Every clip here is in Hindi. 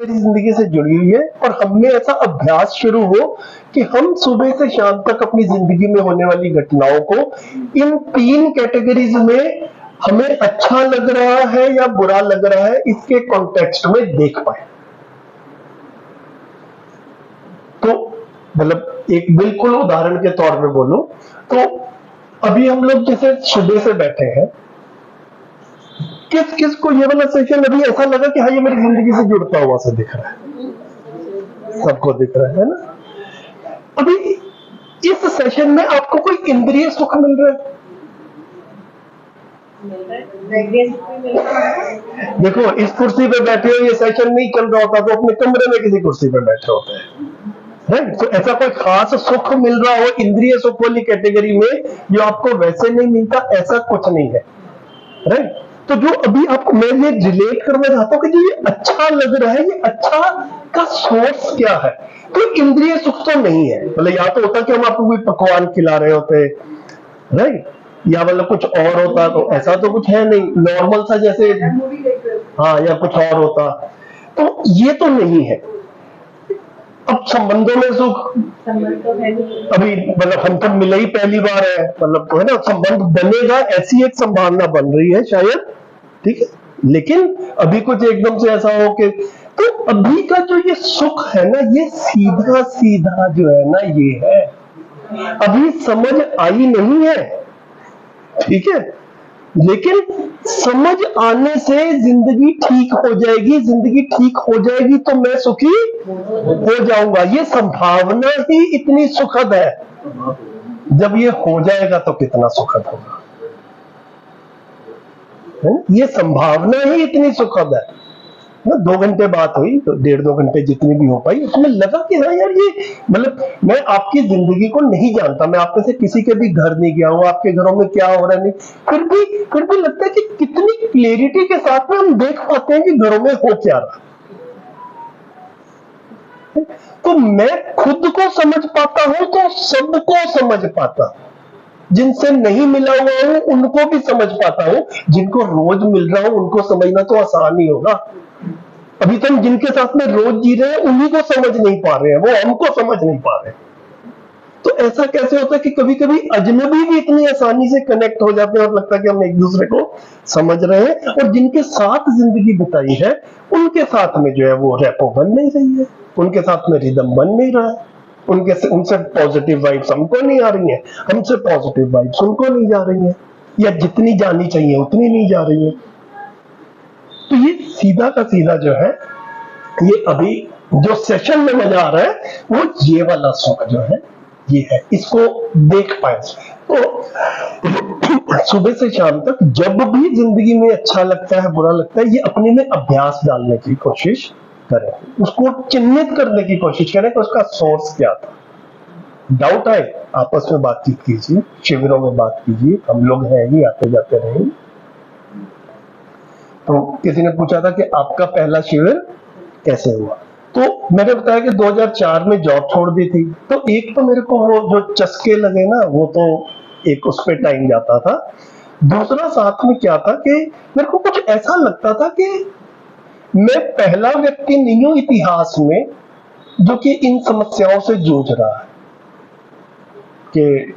मेरी जिंदगी से जुड़ी हुई है, और हमें ऐसा अभ्यास शुरू हो कि हम सुबह से शाम तक अपनी जिंदगी में होने वाली घटनाओं को इन 3 कैटेगरीज में, हमें अच्छा लग रहा है या बुरा लग रहा है, इसके कॉन्टेक्स्ट में देख पाए। तो मतलब एक बिल्कुल उदाहरण के तौर पे बोलूं तो अभी हम लोग जैसे सुबह से बैठे हैं, किस किस को ये वाला सेशन अभी ऐसा लगा कि हाँ ये मेरी जिंदगी से जुड़ता हुआ सा दिख रहा है? सबको दिख रहा है ना? अभी इस सेशन में आपको कोई इंद्रिय सुख मिल रहा है? देखो, इस कुर्सी पे बैठे हो, ये सेशन नहीं चल रहा होता तो अपने कमरे में किसी कुर्सी पे बैठे होते हैं, राइट? तो ऐसा कोई खास सुख मिल रहा हो इंद्रिय सुख वाली कैटेगरी में जो आपको वैसे नहीं मिलता, ऐसा कुछ नहीं है, राइट? तो जो अभी आपको मैं ये रिलेट करना चाहता हूँ कि जो ये अच्छा लग रहा है, ये अच्छा का सोर्स क्या है? तो इंद्रिय सुख तो नहीं है। मतलब या तो होता कि हम आपको कोई पकवान खिला रहे होते, राइट, या मतलब कुछ और होता, तो ऐसा तो कुछ है नहीं, नॉर्मल सा जैसे, हाँ, या कुछ और होता, तो ये तो नहीं है। अब संबंधों में सुख अभी मतलब हम तो मिले ही पहली बार है, मतलब तो है ना, संबंध बनेगा ऐसी एक संभावना बन रही है शायद, ठीक है, लेकिन अभी कुछ एकदम से ऐसा हो कि, तो अभी का जो ये सुख है ना, ये सीधा सीधा जो है ना, ये है, अभी समझ आई नहीं है, ठीक है, लेकिन समझ आने से जिंदगी ठीक हो जाएगी, जिंदगी ठीक हो जाएगी तो मैं सुखी हो जाऊंगा, ये संभावना ही इतनी सुखद है। जब ये हो जाएगा तो कितना सुखद होगा, है? ये संभावना ही इतनी सुखद है ना। 2 घंटे बात हुई तो 1.5-2 घंटे जितनी भी हो पाई, उसमें लगा कि हाँ यार, ये मतलब मैं आपकी जिंदगी को नहीं जानता, मैं आप में से किसी के भी घर नहीं गया हूँ, आपके घरों में क्या हो रहा है नहीं, फिर भी लगता है कि कितनी क्लियरिटी के साथ में हम देख पाते हैं कि घरों में हो क्या रहा। तो मैं खुद को समझ पाता हूं तो सबको समझ पाता हूं, जिनसे नहीं मिला हुआ हूं उनको भी समझ पाता हूं, जिनको रोज मिल रहा हूं उनको समझना तो आसान ही होगा। अभी तो हम जिनके साथ में रोज जी रहे हैं उन्हीं को समझ नहीं पा रहे हैं, वो हमको समझ नहीं पा रहे हैं। तो ऐसा कैसे होता है कि कभी कभी अजनबी भी इतनी आसानी से कनेक्ट हो जाते हैं और लगता है कि हम एक दूसरे को समझ रहे हैं, और जिनके साथ जिंदगी बिताई है उनके साथ में जो है वो रेपो बन नहीं रही है, उनके साथ में रिदम बन नहीं रहा है, उनसे पॉजिटिव वाइब्स हमको नहीं आ रही है, हमसे पॉजिटिव वाइब्स उनको नहीं जा रही है, या जितनी जानी चाहिए उतनी नहीं जा रही है। तो ये सीधा का सीधा जो है, ये अभी जो सेशन में मजा आ रहा है वो ये वाला सुख जो है ये है, इसको देख पाए। तो सुबह से शाम तक जब भी जिंदगी में अच्छा लगता है बुरा लगता है, ये अपने में अभ्यास डालने की कोशिश करें, उसको चिन्हित करने की कोशिश करें कि उसका सोर्स क्या था। डाउट आए आपस में बातचीत कीजिए, शिविरों में बात कीजिए, हम लोग हैं ही, आते जाते रहेंगे। तो किसी ने पूछा था कि आपका पहला शिविर कैसे हुआ, तो मैंने बताया कि 2004 में जॉब छोड़ दी थी, तो एक तो मेरे को वो जो चस्के लगे ना, वो तो एक उस पे टाइम जाता था, दूसरा साथ में क्या था कि मेरे को कुछ ऐसा लगता था कि मैं पहला व्यक्ति नहीं हूं इतिहास में जो कि इन समस्याओं से जूझ रहा है, कि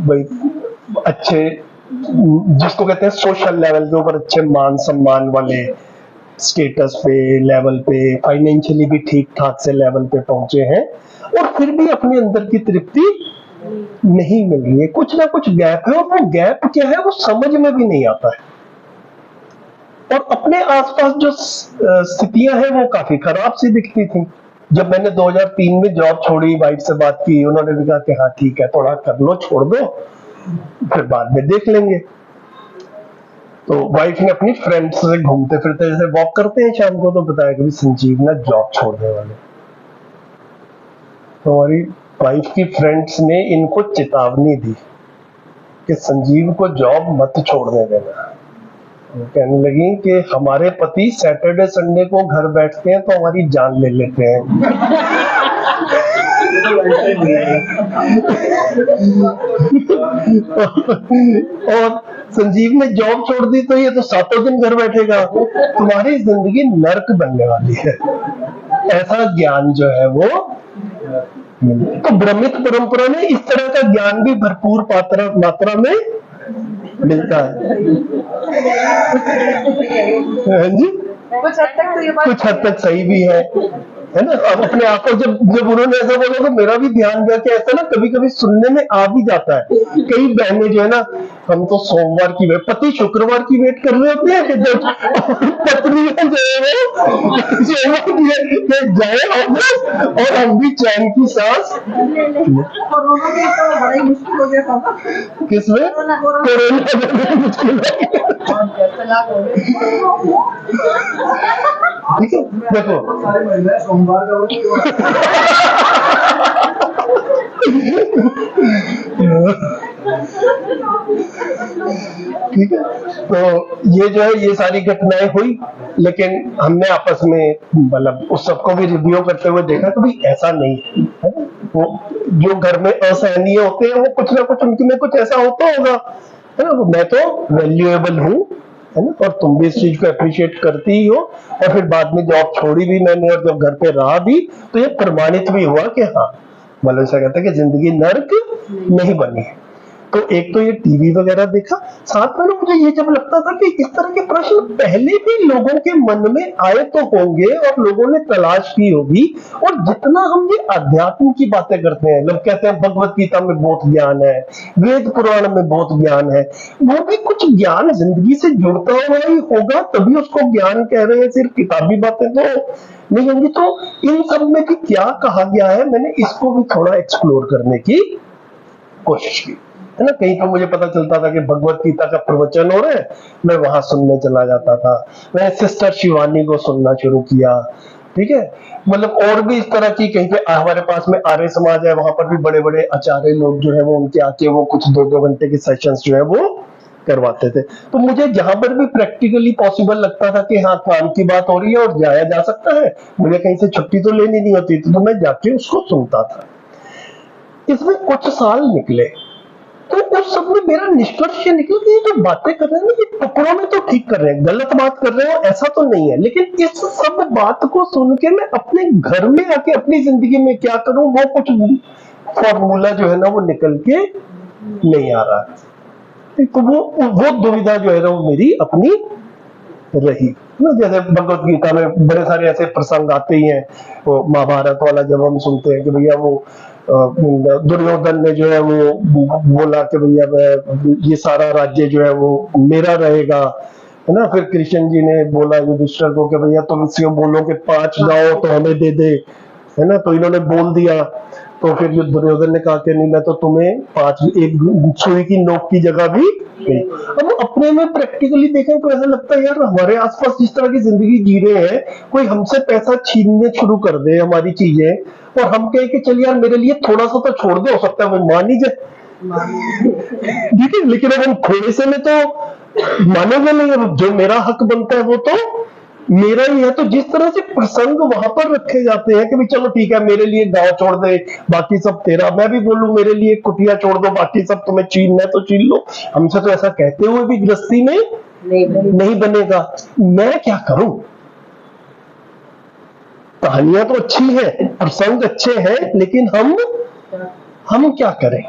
भाई अच्छे, जिसको कहते हैं सोशल लेवल के ऊपर अच्छे मान सम्मान वाले स्टेटस पे, लेवल पे, फाइनेंशियली भी ठीक ठाक से लेवल पे पहुंचे हैं, और फिर भी अपने अंदर की तृप्ति नहीं मिल रही है, कुछ ना कुछ गैप है, और वो गैप क्या है वो समझ में भी नहीं आता है। और अपने आसपास जो स्थितियां हैं वो काफी खराब सी दिखती थी। जब मैंने 2003 में जॉब छोड़ी, वाइफ से बात की, उन्होंने भी कहा कि हाँ ठीक है, थोड़ा कर लो, छोड़ दो, फिर बाद में देख लेंगे। तो वाइफ ने अपनी फ्रेंड्स से घूमते फिरते जैसे वॉक करते हैं शाम को, तो बताया कि संजीव ना जॉब छोड़ने वाले। तो हमारी वाइफ की फ्रेंड्स ने इनको चेतावनी दी कि संजीव को जॉब मत छोड़ने देना। वो कहने लगी कि हमारे पति सैटरडे संडे को घर बैठते हैं तो हमारी जान ले लेते हैं। और संजीव ने जॉब छोड़ दी तो ये तो 7 दिन घर बैठेगा। तुम्हारी जिंदगी नर्क बनने वाली है। ऐसा ज्ञान जो है वो, तो ब्रह्मित परंपरा में इस तरह का ज्ञान भी भरपूर मात्रा में मिलता है। हाँ जी, कुछ हद तक तो ये बात कुछ हद तक सही भी है ना। अब अपने आप को जब जब उन्होंने ऐसा बोला तो मेरा भी ध्यान गया कि ऐसा ना कभी कभी सुनने में आ भी जाता है। कई बहनें जो है ना, हम तो सोमवार की वेट, पति शुक्रवार की वेट कर रहे होते हैं कि जब पत्नी जो है वो जाए ऑफिस और हम भी चैन की सांस। कोरोना में तो बड़ा ही मुश्किल हो गया था। किसमें? कोरोना में मुश्किल है। ठीक है, देखो सोमवार का ठीक है। तो ये जो है ये सारी घटनाएं हुई, लेकिन हमने आपस में मतलब उस सबको भी रिव्यू करते हुए देखा कि भाई ऐसा नहीं है। वो जो घर में असहनीय होते हैं वो कुछ ना कुछ उनके में कुछ ऐसा होता होगा, है ना। मैं तो वैल्यूएबल हूँ, है ना, और तुम भी इस चीज को अप्रिशिएट करती ही हो। और फिर बाद में जॉब छोड़ी भी मैंने और जब घर पे रहा भी तो ये प्रमाणित भी हुआ कि हाँ, मतलब ऐसा कहता है कि जिंदगी नर्क नहीं बनी है। तो एक तो ये टीवी वगैरह देखा, साथ में ना मुझे ये जब लगता था कि इस तरह के प्रश्न पहले भी लोगों के मन में आए तो होंगे और लोगों ने तलाश की होगी। और जितना हम ये अध्यात्म की बातें करते हैं, लोग कहते हैं भगवत गीता में बहुत ज्ञान है, वेद पुराण में बहुत ज्ञान है, वो भी कुछ ज्ञान जिंदगी से जुड़ता हुआ ही होगा, तभी उसको ज्ञान कह रहे हैं। सिर्फ किताबी बातें तो नहीं होंगी। तो इन सब में भी क्या कहा गया है, मैंने इसको भी थोड़ा एक्सप्लोर करने की कोशिश की, है ना। कहीं तो मुझे पता चलता था कि भगवत गीता का प्रवचन हो रहा है, मैं वहां सुनने चला जाता था। मैंने सिस्टर शिवानी को सुनना शुरू किया, ठीक है। मतलब और भी इस तरह की, कहीं पे हमारे पास में आर्य समाज है, वहां पर भी बड़े बड़े आचार्य लोग जो है वो उनके आके वो कुछ 2-2 घंटे के सेशंस जो है वो करवाते थे। तो मुझे जहां पर भी प्रैक्टिकली पॉसिबल लगता था कि हाँ काम की बात हो रही है और जाया जा सकता है, मुझे कहीं से छुट्टी तो लेनी नहीं होती थी, तो मैं जाके उसको सुनता था। इसमें कुछ साल निकले तो उस सब में मेरा निष्कर्ष ये निकला कि ये जो बातें कर रहे हैं ना, ये टुकड़ों में तो ठीक कर रहे हैं, गलत बात कर रहे हो ऐसा तो नहीं है, लेकिन इस सब बात को सुन के मैं अपने घर में आके अपनी जिंदगी में क्या करूं, वो कुछ फॉर्मूला जो है ना वो निकल के नहीं आ रहा है। तो वो दुविधा जो है ना वो मेरी अपनी रही ना। जैसे भगवत गीता में बड़े सारे ऐसे प्रसंग आते ही हैं, वो महाभारत वाला जब हम सुनते हैं कि भैया वो दुर्योधन ने जो है वो बोला कि भैया ये सारा राज्य जो है वो मेरा रहेगा, है ना। फिर कृष्ण जी ने बोला युधिष्ठिर को कि भैया तुम इसको बोलो कि 5 गांव तो हमें दे दे, है ना। तो इन्होंने बोल दिया, तो फिर दुर्योधन ने कहा कि नहीं, मैं तो तुम्हें 5 एक सुई की नोक की जगह भी नहीं। अब अपने में प्रैक्टिकली देखें तो ऐसा लगता है यार हमारे आसपास जिस तरह की जिंदगी जी रहे हैं, कोई हमसे पैसा छीनने शुरू कर दे हमारी चीजें, और हम कहें कि चल यार मेरे लिए थोड़ा सा तो छोड़ दे, हो सकता है वो मान ही जाए, ठीक है। लेकिन अब हम थोड़े से में तो मानेंगे नहीं, अब जो मेरा हक बनता है वो तो मेरा ही है। तो जिस तरह से प्रसंग वहां पर रखे जाते हैं कि भाई चलो ठीक है मेरे लिए गांव छोड़ दे बाकी सब तेरा, मैं भी बोलूं मेरे लिए कुटिया छोड़ दो बाकी सब तुम्हें छीनना है तो छीन लो, हमसे तो ऐसा कहते हुए भी गृहस्थी में नहीं बनेगा। मैं क्या करूं? कहानियां तो अच्छी है, प्रसंग अच्छे हैं, लेकिन हम क्या करें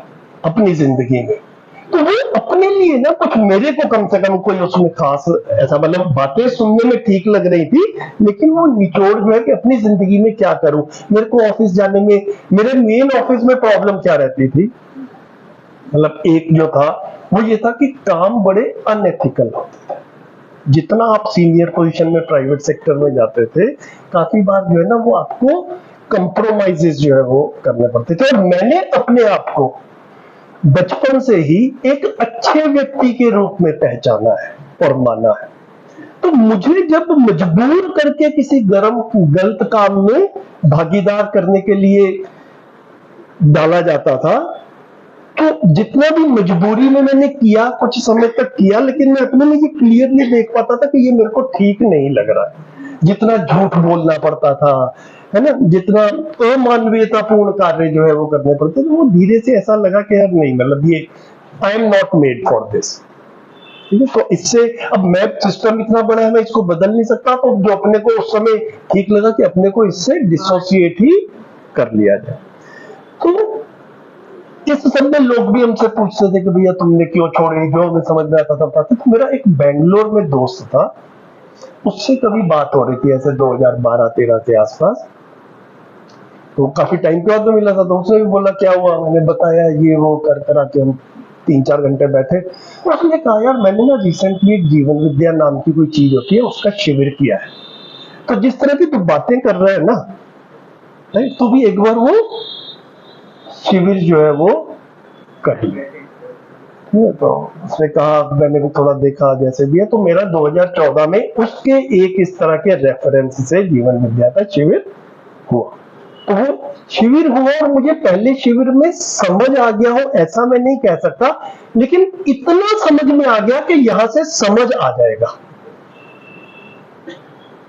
अपनी जिंदगी में? तो वो अपने लिए ना कुछ, मेरे को कम से कम कोई उसमें खास ऐसा, मतलब बातें सुनने में ठीक लग रही थी, लेकिन वो निचोड़ जो है कि अपनी जिंदगी में क्या करूं। मेरे को ऑफिस जाने में, मेरे मेन ऑफिस में प्रॉब्लम क्या रहती थी, मतलब एक जो था वो ये था कि काम बड़े अनएथिकल होते थे। जितना आप सीनियर पोजीशन में प्राइवेट सेक्टर में जाते थे, काफी बार जो है ना वो आपको कंप्रोमाइजेस जो है वो करने पड़ते थे। और मैंने अपने आप को बचपन से ही एक अच्छे व्यक्ति के रूप में पहचाना है और माना है। तो मुझे जब मजबूर करके किसी गलत काम में भागीदार करने के लिए डाला जाता था, तो जितना भी मजबूरी में मैंने किया, कुछ समय तक किया, लेकिन मैं अपने में ये क्लियरली देख पाता था कि ये मेरे को ठीक नहीं लग रहा है। जितना झूठ बोलना पड़ता था, है ना, जितना अमानवीयतापूर्ण कार्य जो है वो करने पड़ते थे, वो धीरे से ऐसा लगा कि यार नहीं, मतलब ये I am not made for this. ठीक है, तो इससे अब मैप सिस्टम इतना बड़ा है, मैं इसको बदल नहीं सकता, तो जो अपने को उस समय ठीक लगा कि अपने को इससे डिसोसिएट ही कर लिया जाए। तो इस सब में लोग भी हमसे पूछते थे कि भैया तुमने क्यों छोड़ी, जो हमें समझ में आता था बताते। तो मेरा एक बेंगलोर में दोस्त था, उससे कभी बात हो रही थी ऐसे 2012-13 के आसपास, तो काफी टाइम के बाद में मिला था, तो उसने भी बोला क्या हुआ, मैंने बताया ये वो कर करा के हम 3-4 घंटे बैठे। तो उसने कहा यार मैंने ना रिसेंटली एक जीवन विद्या नाम की कोई चीज होती है उसका शिविर किया है, तो जिस तरह की तू बातें कर रहा है ना, तो भी एक बार वो शिविर जो है वो कर ले। ठीक है, तो उसने कहा मैंने भी थोड़ा देखा जैसे भी है, तो मेरा 2014 में उसके एक इस तरह के रेफरेंस से जीवन विद्या का शिविर हुआ। तो वो शिविर हुआ और मुझे पहले शिविर में समझ आ गया हो ऐसा मैं नहीं कह सकता, लेकिन इतना समझ में आ गया कि यहां से समझ आ जाएगा।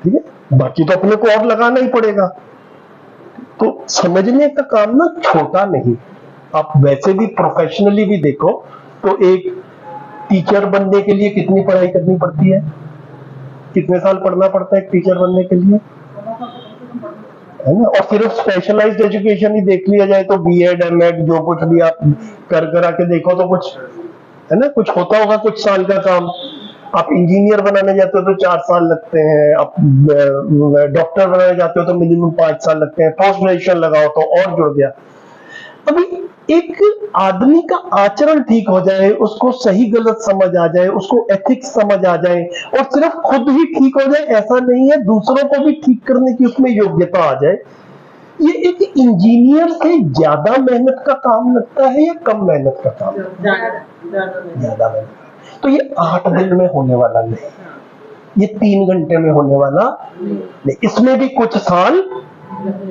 ठीक है, बाकी तो अपने को और लगाना ही पड़ेगा। तो समझने का काम ना छोटा नहीं, आप वैसे भी प्रोफेशनली भी देखो तो एक टीचर बनने के लिए कितनी पढ़ाई करनी पड़ती है, कितने साल पढ़ना पड़ता है एक टीचर बनने के लिए, है ना। और सिर्फ स्पेशलाइज्ड एजुकेशन ही देख लिया जाए तो बीएड एमएड जो कुछ भी आप कर करा के देखो तो कुछ है ना, कुछ होता होगा कुछ साल का काम। आप इंजीनियर बनाने जाते हो तो 4 साल लगते हैं, आप डॉक्टर बनाने जाते हो तो मिनिमम 5 साल लगते हैं, पोस्ट ग्रेजुएशन लगाओ तो और जुड़ गया। अभी एक आदमी का आचरण ठीक हो जाए, उसको सही गलत समझ आ जाए, उसको एथिक्स समझ आ जाए और सिर्फ खुद ही ठीक हो जाए ऐसा नहीं है, दूसरों को भी ठीक करने की उसमें योग्यता आ जाए, ये एक इंजीनियर से ज्यादा मेहनत का काम लगता है या कम मेहनत का काम? ज्यादा मेहनत। तो ये 8 दिन में होने वाला नहीं, ये 3 घंटे में होने वाला नहीं, इसमें भी कुछ साल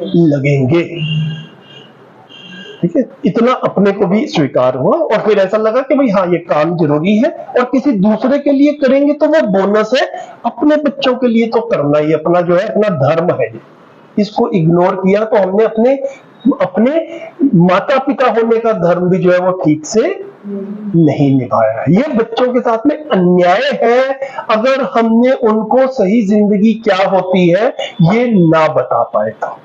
लगेंगे। ठीक है, इतना अपने को भी स्वीकार हुआ और फिर ऐसा लगा कि भाई हाँ ये काम जरूरी है और किसी दूसरे के लिए करेंगे तो वो बोनस है, अपने बच्चों के लिए तो करना ही अपना जो है अपना धर्म है। इसको इग्नोर किया तो हमने अपने अपने माता पिता होने का धर्म भी जो है वो ठीक से नहीं निभाया। ये बच्चों के साथ में अन्याय है अगर हमने उनको सही जिंदगी क्या होती है ये ना बता पाए तो।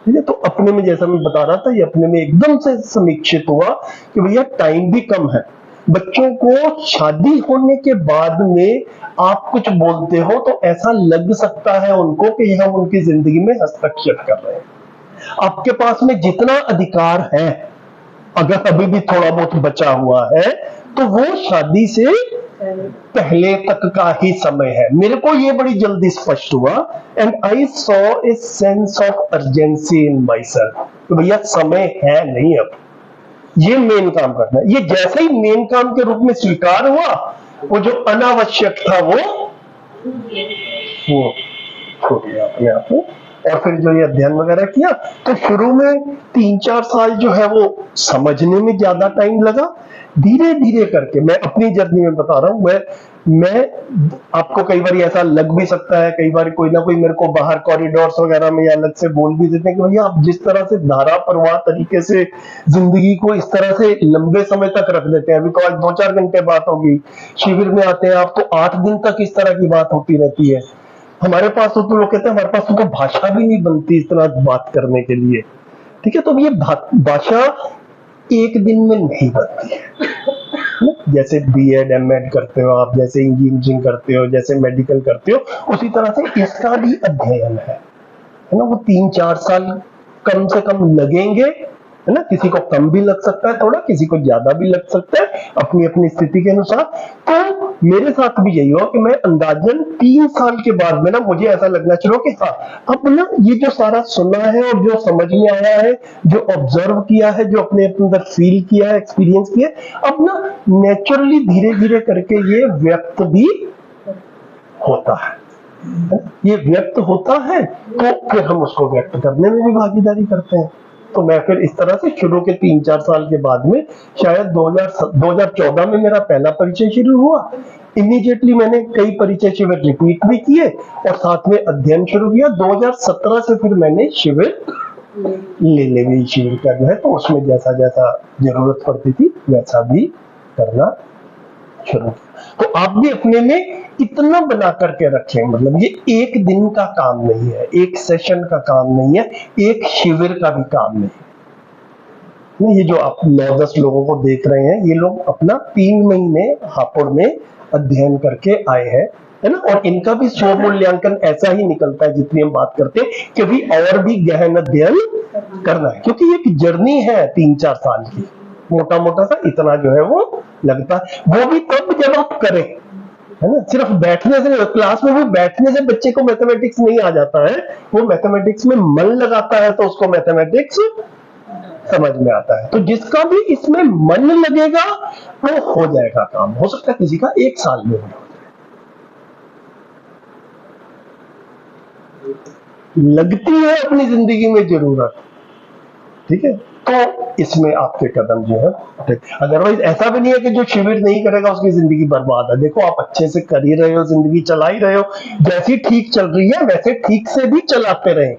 ठीक है, तो अपने में जैसा मैं बता रहा था ये अपने में एकदम से समीक्षित हुआ कि भैया टाइम भी कम है, बच्चों को शादी होने के बाद में आप कुछ बोलते हो तो ऐसा लग सकता है उनको कि हम उनकी जिंदगी में हस्तक्षेप कर रहे हैं। आपके पास में जितना अधिकार है अगर अभी भी थोड़ा बहुत बचा हुआ है तो वो शादी से पहले तक का ही समय है। मेरे को ये बड़ी जल्दी स्पष्ट हुआ and I saw a sense of urgency in my self कि भैया समय है नहीं, अब ये मेन काम करना है। ये जैसे ही मेन काम के रूप में स्वीकार हुआ वो जो अनावश्यक था वो छूट गया अपने आप में। और फिर जो ये अध्ययन वगैरह किया तो शुरू में 3-4 साल जो है वो समझने में ज्यादा टाइम लगा, धीरे धीरे करके मैं अपनी जर्नी में बता रहा हूं, मैं आपको कई बार ऐसा लग भी सकता है, कई बार कोई ना कोई मेरे को बाहर कॉरिडोर्स वगैरह में या अलग से बोल भी देते हैं कि भैया आप जिस तरह से धारा प्रवाह तरीके से जिंदगी को इस तरह से लंबे समय तक रख देते हैं, अभी तो आज 2-4 घंटे बात होगी, शिविर में आते हैं आप तो 8 दिन तक इस तरह की बात होती रहती है। हमारे पास तो लोग कहते हैं हमारे पास तो भाषा भी नहीं बनती इतना बात करने के लिए। ठीक है, तो ये भाषा एक दिन में नहीं बनती है। जैसे बीएड एमएड करते हो आप, जैसे इंजीनियरिंग करते हो, जैसे मेडिकल करते हो, उसी तरह से इसका भी अध्ययन है ना। वो 3-4 साल कम से कम लगेंगे, है ना। किसी को कम भी लग सकता है थोड़ा, किसी को ज्यादा भी लग सकता है अपनी अपनी स्थिति के अनुसार। तो मेरे साथ भी यही हुआ कि मैं अंदाजन 3 साल के बाद में ना मुझे ऐसा लगना शुरू कि हाँ अब ना ये जो सारा सुना है और जो समझ में आया है, जो ऑब्जर्व किया है, जो अपने अंदर फील किया है, एक्सपीरियंस किया है, अब ना नेचुरली धीरे धीरे करके ये व्यक्त भी होता है। ये व्यक्त होता है तो फिर हम उसको व्यक्त करने में भी भागीदारी करते हैं। तो मैं फिर इस तरह से शुरू के 3-4 साल के बाद में शायद 2014 में मेरा पहला परिचय शुरू हुआ। इमीडिएटली मैंने कई परिचय शिविर रिपीट भी किए और साथ में अध्ययन शुरू किया। 2017 से फिर मैंने शिविर ले भी शिविर का जो है तो उसमें जैसा जैसा जरूरत पड़ती थी वैसा भी करना शुरू किया। तो आप भी अपने में इतना बना करके रखें, मतलब ये एक दिन का काम नहीं है, एक सेशन का काम नहीं है, एक शिविर का भी काम नहीं है। ये जो आप 9-10 लोगों को देख रहे हैं, ये लोग अपना 3 महीने हापुड़ में अध्ययन करके आए हैं, है ना। और इनका भी स्व मूल्यांकन ऐसा ही निकलता है जितनी हम बात करते हैं कि अभी और भी गहन अध्ययन करना है, क्योंकि ये एक जर्नी है 3-4 साल की, मोटा मोटा सा इतना जो है वो लगता है। वो भी तब जब आप करें, है ना। सिर्फ बैठने से, क्लास में भी बैठने से बच्चे को मैथमेटिक्स नहीं आ जाता है, वो मैथमेटिक्स में मन लगाता है तो उसको मैथमेटिक्स समझ में आता है। तो जिसका भी इसमें मन लगेगा वो हो जाएगा काम। हो सकता है किसी का 1 साल में हो जाए। लगती है अपनी जिंदगी में जरूरत, ठीक है, तो इसमें आपके कदम जो है। अदरवाइज ऐसा भी नहीं है कि जो शिविर नहीं करेगा उसकी जिंदगी बर्बाद है। देखो आप अच्छे से कर ही रहे हो, जिंदगी चला ही रहे हो, जैसी ठीक चल रही है वैसे ठीक से भी चलाते रहे,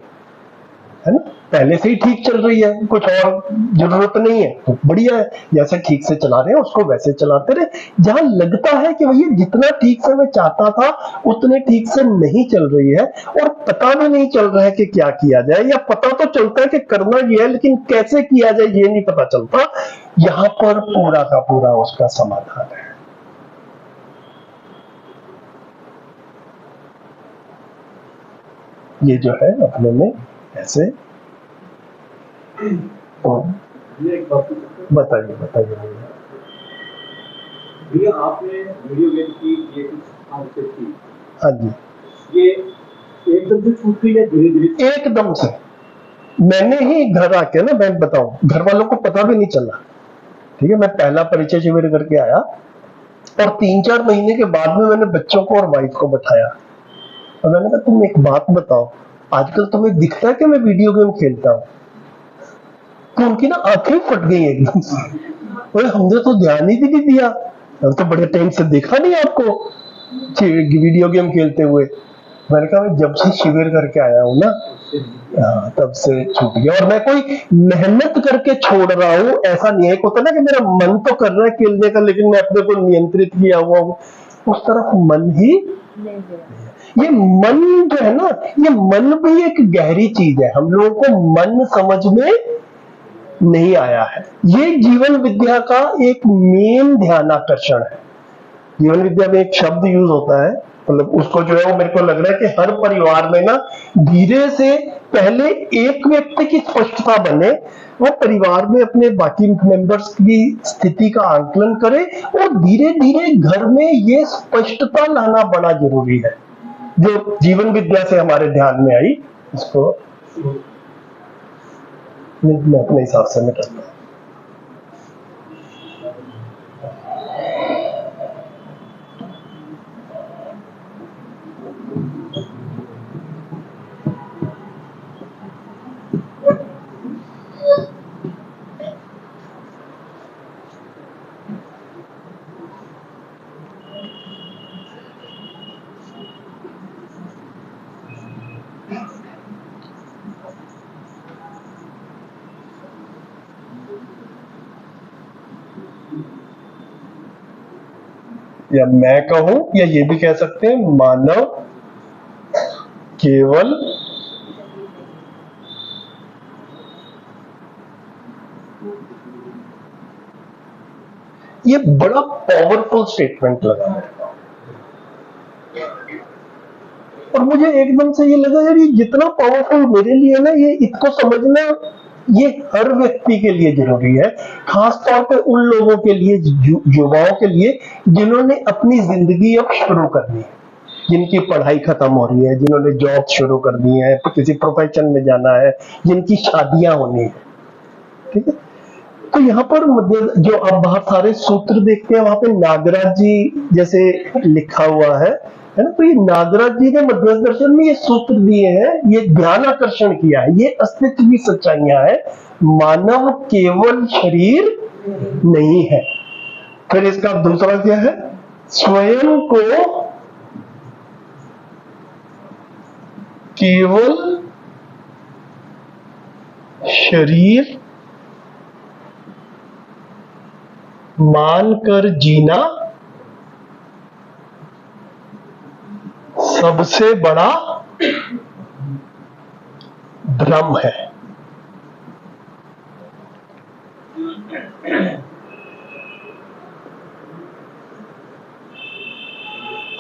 है ना। पहले से ही ठीक चल रही है, कुछ और जरूरत नहीं है, तो बढ़िया है। जैसे ठीक से चला रहे हैं उसको वैसे चलाते रहे। जहां लगता है कि भैया जितना ठीक से मैं चाहता था उतने ठीक से नहीं चल रही है, और पता भी नहीं चल रहा है कि क्या किया जाए, या पता तो चलता है कि करना ये है लेकिन कैसे किया जाए ये नहीं पता चलता, यहां पर पूरा का पूरा उसका समाधान है। ये जो है अपने में ऐसे। ये एक बात बताइए बताइए। भैया, आपने वीडियो गेम की ये कुछ आदतें थी, हाँ जी। ये एकदम से छूट गई या धीरे धीरे? एकदम से। मैंने ही घर आके ना, मैं बताऊं, घर वालों को पता भी नहीं चला, ठीक है। मैं पहला परिचय शिविर करके आया और 3-4 महीने के बाद में मैंने बच्चों को और वाइफ को बैठाया और मैंने कहा तुम एक बात बताओ, आजकल तुम्हें दिखता है कि मैं वीडियो गेम खेलता हूँ? तो उनकी ना आंखें फट गई एकदम से, और हमने तो ध्यान ही भी नहीं दिया, हम तो बड़े टाइम से देखा नहीं आपको वीडियो गेम खेलते हुए। मैंने कहा मैं जब से शिविर करके आया हूँ ना, तब से छूट गया। और मैं कोई मेहनत करके छोड़ रहा हूँ ऐसा नहीं है। एक होता है ना कि मेरा मन तो कर रहा है खेलने का लेकिन मैं अपने को नियंत्रित किया हुआ हूँ, उस तरफ मन ही। ये मन जो है ना, ये मन भी एक गहरी चीज है, हम लोगों को मन समझ में नहीं आया है। ये जीवन विद्या का एक मेन ध्यान आकर्षण है। जीवन विद्या में एक शब्द यूज होता है, मतलब उसको जो है वो मेरे को लग रहा है कि हर परिवार में ना धीरे से पहले एक व्यक्ति की स्पष्टता बने, वो परिवार में अपने बाकी मेंबर्स की स्थिति का आंकलन करे और धीरे धीरे घर में ये स्पष्टता लाना बड़ा जरूरी है, जो जीवन विद्या से हमारे ध्यान में आई। इसको मैं अपने हिसाब से मैं करता हूँ। या मैं कहूं, या ये भी कह सकते हैं, मानव केवल ये बड़ा पावरफुल स्टेटमेंट लगा मेरे को, और मुझे एकदम से ये लगा यार ये जितना पावरफुल मेरे लिए ना, ये इसको समझना ये हर व्यक्ति के लिए जरूरी है, खासतौर पे उन लोगों के लिए, युवाओं के लिए जिन्होंने अपनी जिंदगी अब शुरू करनी है, जिनकी पढ़ाई खत्म हो रही है, जिन्होंने जॉब शुरू करनी है, किसी प्रोफेशन में जाना है, जिनकी शादियां होनी है, ठीक है। तो यहाँ पर जो आप बहुत सारे सूत्र देखते हैं वहां पे नागराज जी जैसे लिखा हुआ है ना। तो ये नागराज जी ने मध्यस्थ दर्शन में ये सूत्र दिए हैं, ये ध्यान आकर्षण किया है, ये अस्तित्व की सच्चाइयां है। मानव केवल शरीर नहीं है। फिर इसका दूसरा क्या है, स्वयं को केवल शरीर मानकर जीना सबसे बड़ा भ्रम है।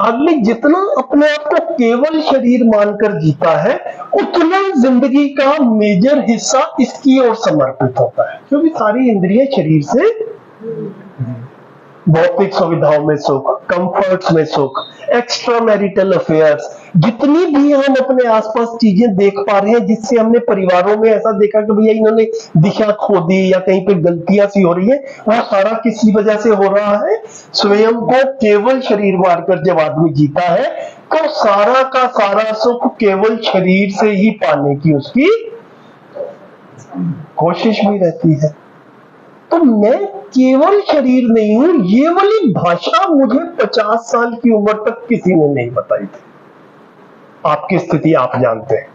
आदमी जितना अपने आप को केवल शरीर मानकर जीता है, उतना जिंदगी का मेजर हिस्सा इसकी ओर समर्पित होता है, क्योंकि सारी इंद्रियां शरीर से, भौतिक सुविधाओं में सुख, कंफर्ट्स में सुख, एक्स्ट्रा मैरिटल अफेयर्स, जितनी भी हम अपने आसपास चीजें देख पा रहे हैं, जिससे हमने परिवारों में ऐसा देखा कि भैया इन्होंने दिशा खो दी या कहीं पे गलतियां सी हो रही है, वो सारा किसी वजह से हो रहा है, स्वयं को केवल शरीर मानकर जब आदमी जीता है, तो सारा का सारा सुख केवल शरीर से ही पाने की उसकी कोशिश भी रहती है। तो मैं केवल शरीर नहीं हूं, ये वाली भाषा मुझे 50 साल की उम्र तक किसी ने नहीं बताई थी। आपकी स्थिति आप जानते हैं,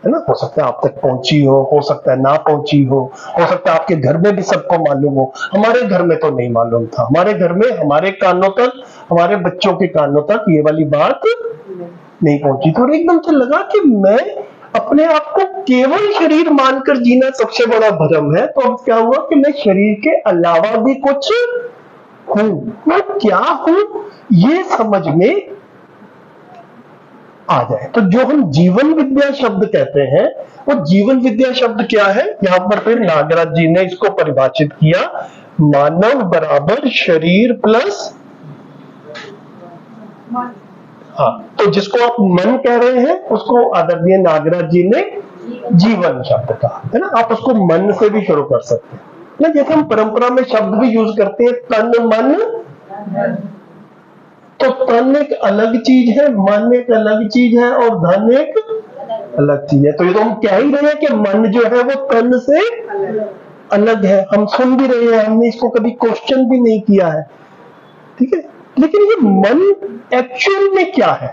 है ना? हो सकता है आप तक पहुंची हो सकता है ना पहुंची हो सकता है आपके घर में भी सबको मालूम हो। हमारे घर में तो नहीं मालूम था। हमारे घर में हमारे कानों तक, हमारे बच्चों के कानों तक ये वाली बात नहीं पहुंची थी, और एकदम से लगा कि मैं अपने आप को केवल शरीर मानकर जीना सबसे बड़ा भ्रम है। तो अब क्या हुआ कि मैं शरीर के अलावा भी कुछ हूं। मैं क्या हूं ये समझ में आ जाए। तो जो हम जीवन विद्या शब्द कहते हैं, वो जीवन विद्या शब्द क्या है? यहां पर फिर नागराज जी ने इसको परिभाषित किया, मानव बराबर शरीर प्लस, हाँ, तो जिसको आप मन कह रहे हैं उसको आदरणीय नागराज जी ने जीवन शब्द कहा, है ना? आप उसको मन से भी शुरू कर सकते हैं ना, जैसे हम परंपरा में शब्द भी यूज करते हैं, तन मन। तो तन एक अलग चीज है, मन एक अलग चीज है, और धन एक अलग चीज है। तो ये तो हम कह ही रहे हैं कि मन जो है वो तन से अलग है। हम सुन भी रहे हैं, हमने इसको कभी क्वेश्चन भी नहीं किया है, ठीक है? लेकिन ये मन एक्चुअल में क्या है?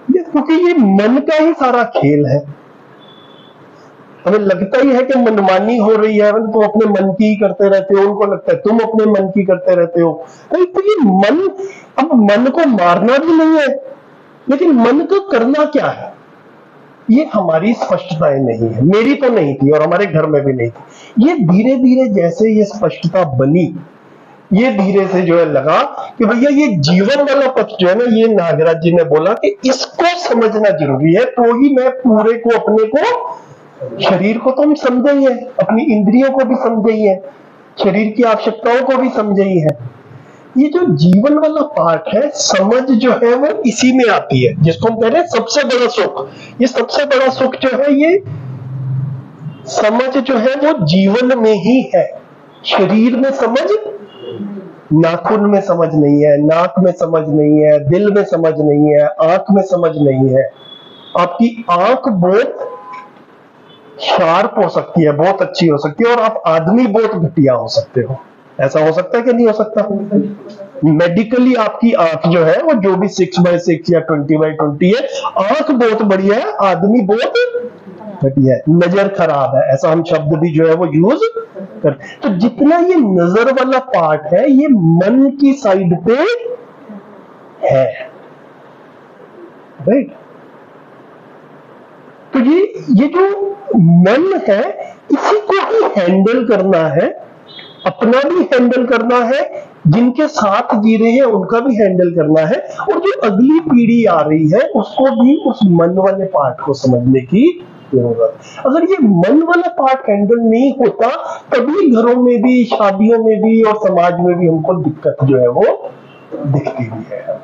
क्योंकि ये मन का ही सारा खेल है। हमें लगता ही है कि मनमानी हो रही है, तो अपने मन की ही करते रहते हो, उनको लगता है तुम अपने मन की करते रहते हो। तो ये मन, अब मन को मारना भी नहीं है, लेकिन मन को करना क्या है, ये हमारी स्पष्टताएं नहीं है। मेरी तो नहीं थी और हमारे घर में भी नहीं थी। ये धीरे धीरे जैसे ये स्पष्टता बनी, ये धीरे से जो है लगा कि भैया ये जीवन वाला पक्ष जो है ना, ये नागराज जी ने बोला कि इसको समझना जरूरी है, तो ही मैं पूरे को, अपने को, शरीर को तो हम समझे ही है, अपनी इंद्रियों को भी समझे ही है, शरीर की आवश्यकताओं को भी समझे ही है। ये जो जीवन वाला पार्ट है, समझ जो है वो इसी में आती है, जिसको हम कह रहे हैं सबसे बड़ा सुख। ये सबसे बड़ा सुख जो है, ये समझ जो है वो जीवन में ही है। शरीर में समझ, नाखून में समझ नहीं है, नाक में समझ नहीं है, दिल में समझ नहीं है, आंख में समझ नहीं है। आपकी आंख बहुत शार्प हो सकती है, बहुत अच्छी हो सकती है, और आप आदमी बहुत घटिया हो सकते हो। ऐसा हो सकता है कि नहीं हो सकता? मेडिकली आपकी आंख जो है वो जो भी 6/6 या 20/20 है, आंख बहुत बढ़िया है, आदमी बहुत घटिया है, नजर खराब है, ऐसा हम शब्द भी जो है वो यूज करते। तो जितना ये नजर वाला पार्ट है, ये मन की साइड पे है, राइट? तो ये जो मन है, इसी को ही हैंडल करना है, अपना भी हैंडल करना है, जिनके साथ जी रहे हैं उनका भी हैंडल करना है, और जो अगली पीढ़ी आ रही है उसको भी उस मन वाले पार्ट को समझने की जरूरत। अगर ये मन वाला पार्ट हैंडल नहीं होता, तभी घरों में भी, शादियों में भी और समाज में भी हमको दिक्कत जो है वो दिखती भी है।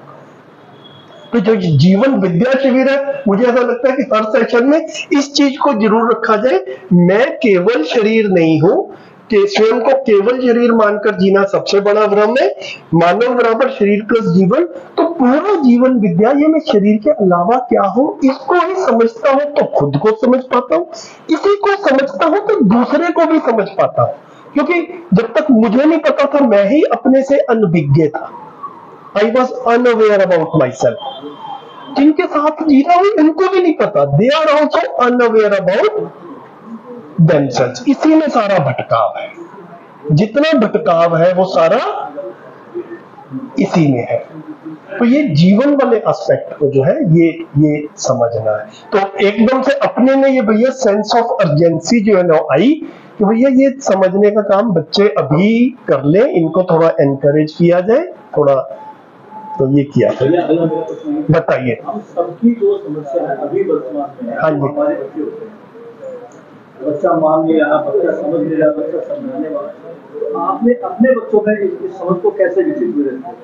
तो जो जीवन विद्या शिविर है, मुझे ऐसा लगता है कि हर सेशन में इस चीज को जरूर रखा जाए, मैं केवल शरीर नहीं हूं, कि स्वयं को केवल शरीर मानकर जीना सबसे बड़ा भ्रम है, मानव बराबर शरीर प्लस जीवन। तो पूरा जीवन विद्या, ये मैं शरीर के अलावा क्या हूं, इसको ही समझता हूं तो खुद को समझ पाता हूं, इसी को समझता हूं तो दूसरे को भी समझ पाता हूं। क्योंकि जब तक मुझे नहीं पता था, मैं ही अपने से अनभिज्ञ था, I was unaware about myself. जिनके साथ जी रहा हूं उनको भी नहीं पता, they are also unaware about themselves। इसी में सारा भटकाव है, जितना भटकाव है वो सारा इसी में है। तो ये जीवन वाले एस्पेक्ट को जो है ये समझना है। तो एकदम से अपने में ये भैया सेंस ऑफ अर्जेंसी जो है ना आई कि भैया ये समझने का काम बच्चे अभी कर लें, इनको थोड़ा एनकरेज किया जाए थोड़ा, तो ये किया। भैया अगला मेरा प्रश्न है, बताइए। हम सबकी जो समस्या है अभी वर्तमान में है, हाँ जी। हमारे बच्चे होते हैं, बच्चा मान नहीं रहा, बच्चा समझ नहीं रहा, बच्चा समझाने वाला, तो आपने अपने बच्चों में इस समझ को कैसे विकसित हुए रहते हैं?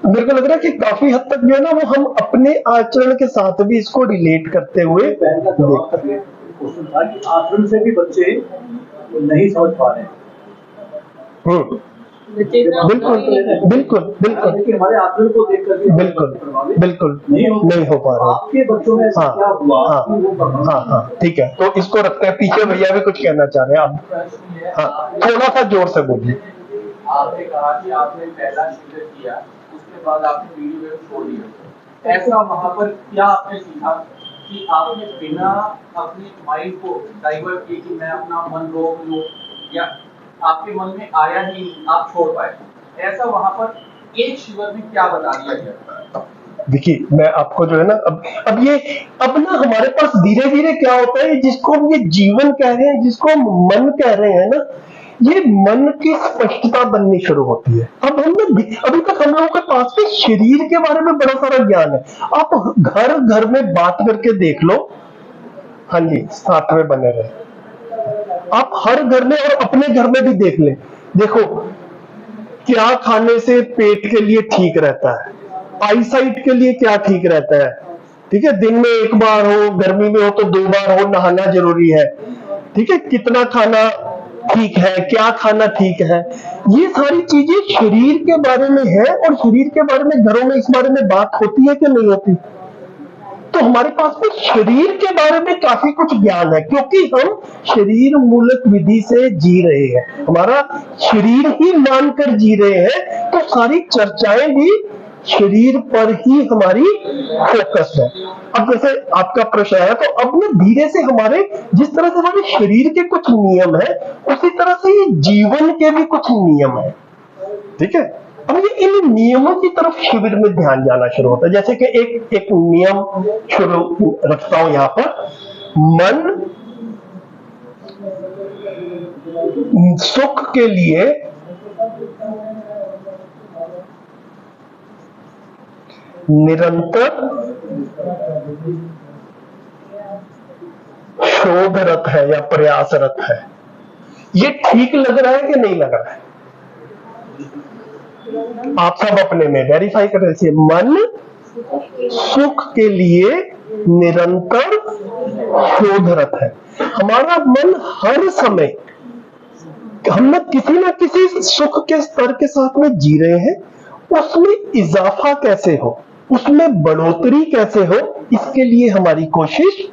मेरे को लग रहा है कि काफी हद तक जो है ना वो हम अपने आचरण के साथ भी इसको रिलेट करते हुए पहले का जवाब का क्वेश्चन था कि आचरण से भी बच्चे नहीं समझ पा रहे हैं। बिल्कुल बिल्कुल बिल्कुल, लेकिन हमारे आचरण को देख करके बिल्कुल बिल्कुल नहीं हो पा रहा। आपके बच्चों में ऐसा क्या हुआ कि वो प्रभावित? हाँ ठीक है, तो इसको रखते हैं। पीछे भैया भी कुछ कहना चाह रहे हैं आप। हाँ थोड़ा सा जोर से बोलिए। आपने कहा कि आपने पहला शिविर किया, उसके बाद आपने वीडियो गेम छोड़ दिया, ऐसा वहां पर क्या आपने सीखा कि आपने बिना अपने माइंड को डाइवर्ट किए कि मैं अपना मन रोक लूं, या आपके मन में आया ही आप छोड़ पाए, ऐसा वहां पर एक शिविर में क्या बता दिया गया? देखिए मैं आपको जो है ना अब ना हमारे पास धीरे धीरे क्या होता है, जिसको हम ये जीवन कह रहे हैं, जिसको हम मन कह रहे हैं ना, ये मन की स्पष्टता बननी शुरू होती है। अब हम ना अभी तक हम लोगों के पास में शरीर के बारे में बड़ा सारा ज्ञान है। आप घर घर में बात करके देख लो। हाँ जी, साथ में बने रहे। आप हर घर में और अपने घर में भी देख लें, देखो क्या खाने से पेट के लिए ठीक रहता है, आईसाइट के लिए क्या ठीक रहता है। ठीक है, दिन में एक बार हो, गर्मी में हो तो 2 बार हो, नहाना जरूरी है। ठीक है, कितना खाना ठीक है, क्या खाना ठीक है, ये सारी चीजें शरीर के बारे में है। और शरीर के बारे में घरों में इस बारे में बात होती है कि नहीं होती? तो हमारे पास में शरीर के बारे में काफी कुछ ज्ञान है, क्योंकि हम शरीर मूलक विधि से जी रहे हैं, हमारा शरीर ही मानकर जी रहे हैं। तो सारी चर्चाएं भी शरीर पर ही हमारी फोकस है। अब जैसे आपका प्रश्न है, तो अब ना धीरे से हमारे जिस तरह से हमारे शरीर के कुछ नियम है, उसी तरह से ये जीवन के भी कुछ नियम है। ठीक है, अब ये इन नियमों की तरफ शिविर में ध्यान जाना शुरू होता है। जैसे कि एक नियम शुरू रखता हूं यहां पर, मन सुख के लिए निरंतर शोधरत है या प्रयासरत है। ये ठीक लग रहा है कि नहीं लग रहा है? आप सब अपने में वेरीफाई कर रहे थे। मन सुख के लिए निरंतर शोधरत है। हमारा मन हर समय, हम किसी ना किसी सुख के स्तर के साथ में जी रहे हैं, उसमें इजाफा कैसे हो, उसमें बढ़ोतरी कैसे हो, इसके लिए हमारी कोशिश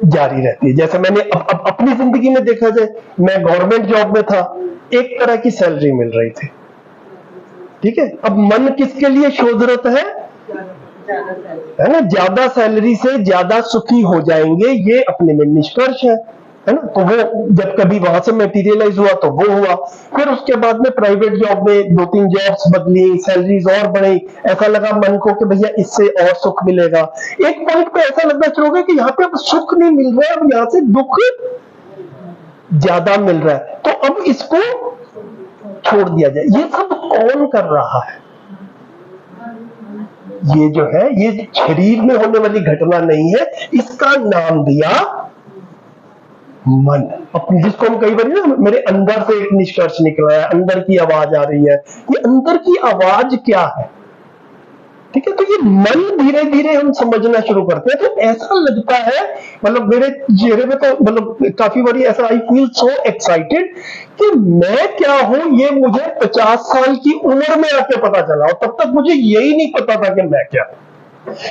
जारी रहती है। जैसे मैंने अब अपनी जिंदगी में देखा जाए, मैं गवर्नमेंट जॉब में था, एक तरह की सैलरी मिल रही थी। ठीक है, अब मन किसके लिए शोधरत है ना? ज्यादा सैलरी से ज्यादा सुखी हो जाएंगे, ये अपने में निष्कर्ष है ना? तो वो जब कभी वहां से मटेरियलाइज हुआ तो वो हुआ। फिर उसके बाद में प्राइवेट जॉब में 2-3 जॉब्स बदली, सैलरीज और बढ़ी, ऐसा लगा मन को कि भैया इससे और सुख मिलेगा। एक पॉइंट पे ऐसा लगना शुरू हो गया कि यहाँ पे अब सुख नहीं मिल रहा है, अब यहाँ से दुख ज्यादा मिल रहा है, तो अब इसको छोड़ दिया जाए। ये सब कौन कर रहा है? ये जो है, ये शरीर में होने वाली घटना नहीं है, इसका नाम दिया मन। अपनी, जिसको हम कई बार ना, मेरे अंदर से एक निष्कर्ष निकल रहा है, अंदर की आवाज आ रही है, ये अंदर की आवाज क्या है? ठीक है, तो ये मन धीरे धीरे हम समझना शुरू करते हैं। तो ऐसा लगता है, मतलब मेरे चेहरे में तो मतलब काफी बारी ऐसा, आई फील सो एक्साइटेड कि मैं क्या हूं, ये मुझे 50 साल की उम्र में आके पता चला, और तब तक मुझे यही नहीं पता था कि मैं क्या,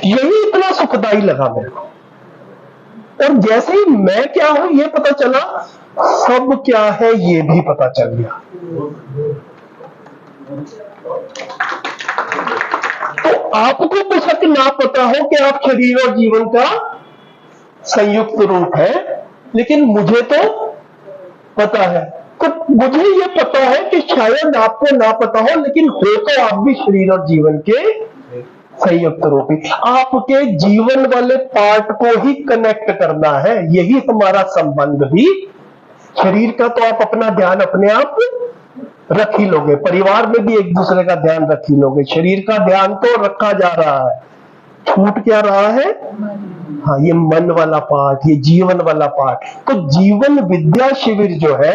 यही इतना सुखदाई लगा मेरे को। और जैसे ही मैं क्या हूं ये पता चला, सब क्या है ये भी पता चल गया। तो आपको बेशक ना पता हो कि आप शरीर और जीवन का संयुक्त रूप है, लेकिन मुझे तो पता है। तो मुझे ये पता है कि शायद आपको ना पता हो, लेकिन हो तो आप भी शरीर और जीवन के संयुक्त रूपी। आपके जीवन वाले पार्ट को ही कनेक्ट करना है, यही हमारा संबंध भी। शरीर का तो आप अपना ध्यान अपने आप रख ही लोगे, परिवार में भी एक दूसरे का ध्यान रख ही लोगे। शरीर का ध्यान तो रखा जा रहा है, छूट क्या रहा है? हाँ, ये मन वाला पार्ट, ये जीवन वाला पार्ट। तो जीवन विद्या शिविर जो है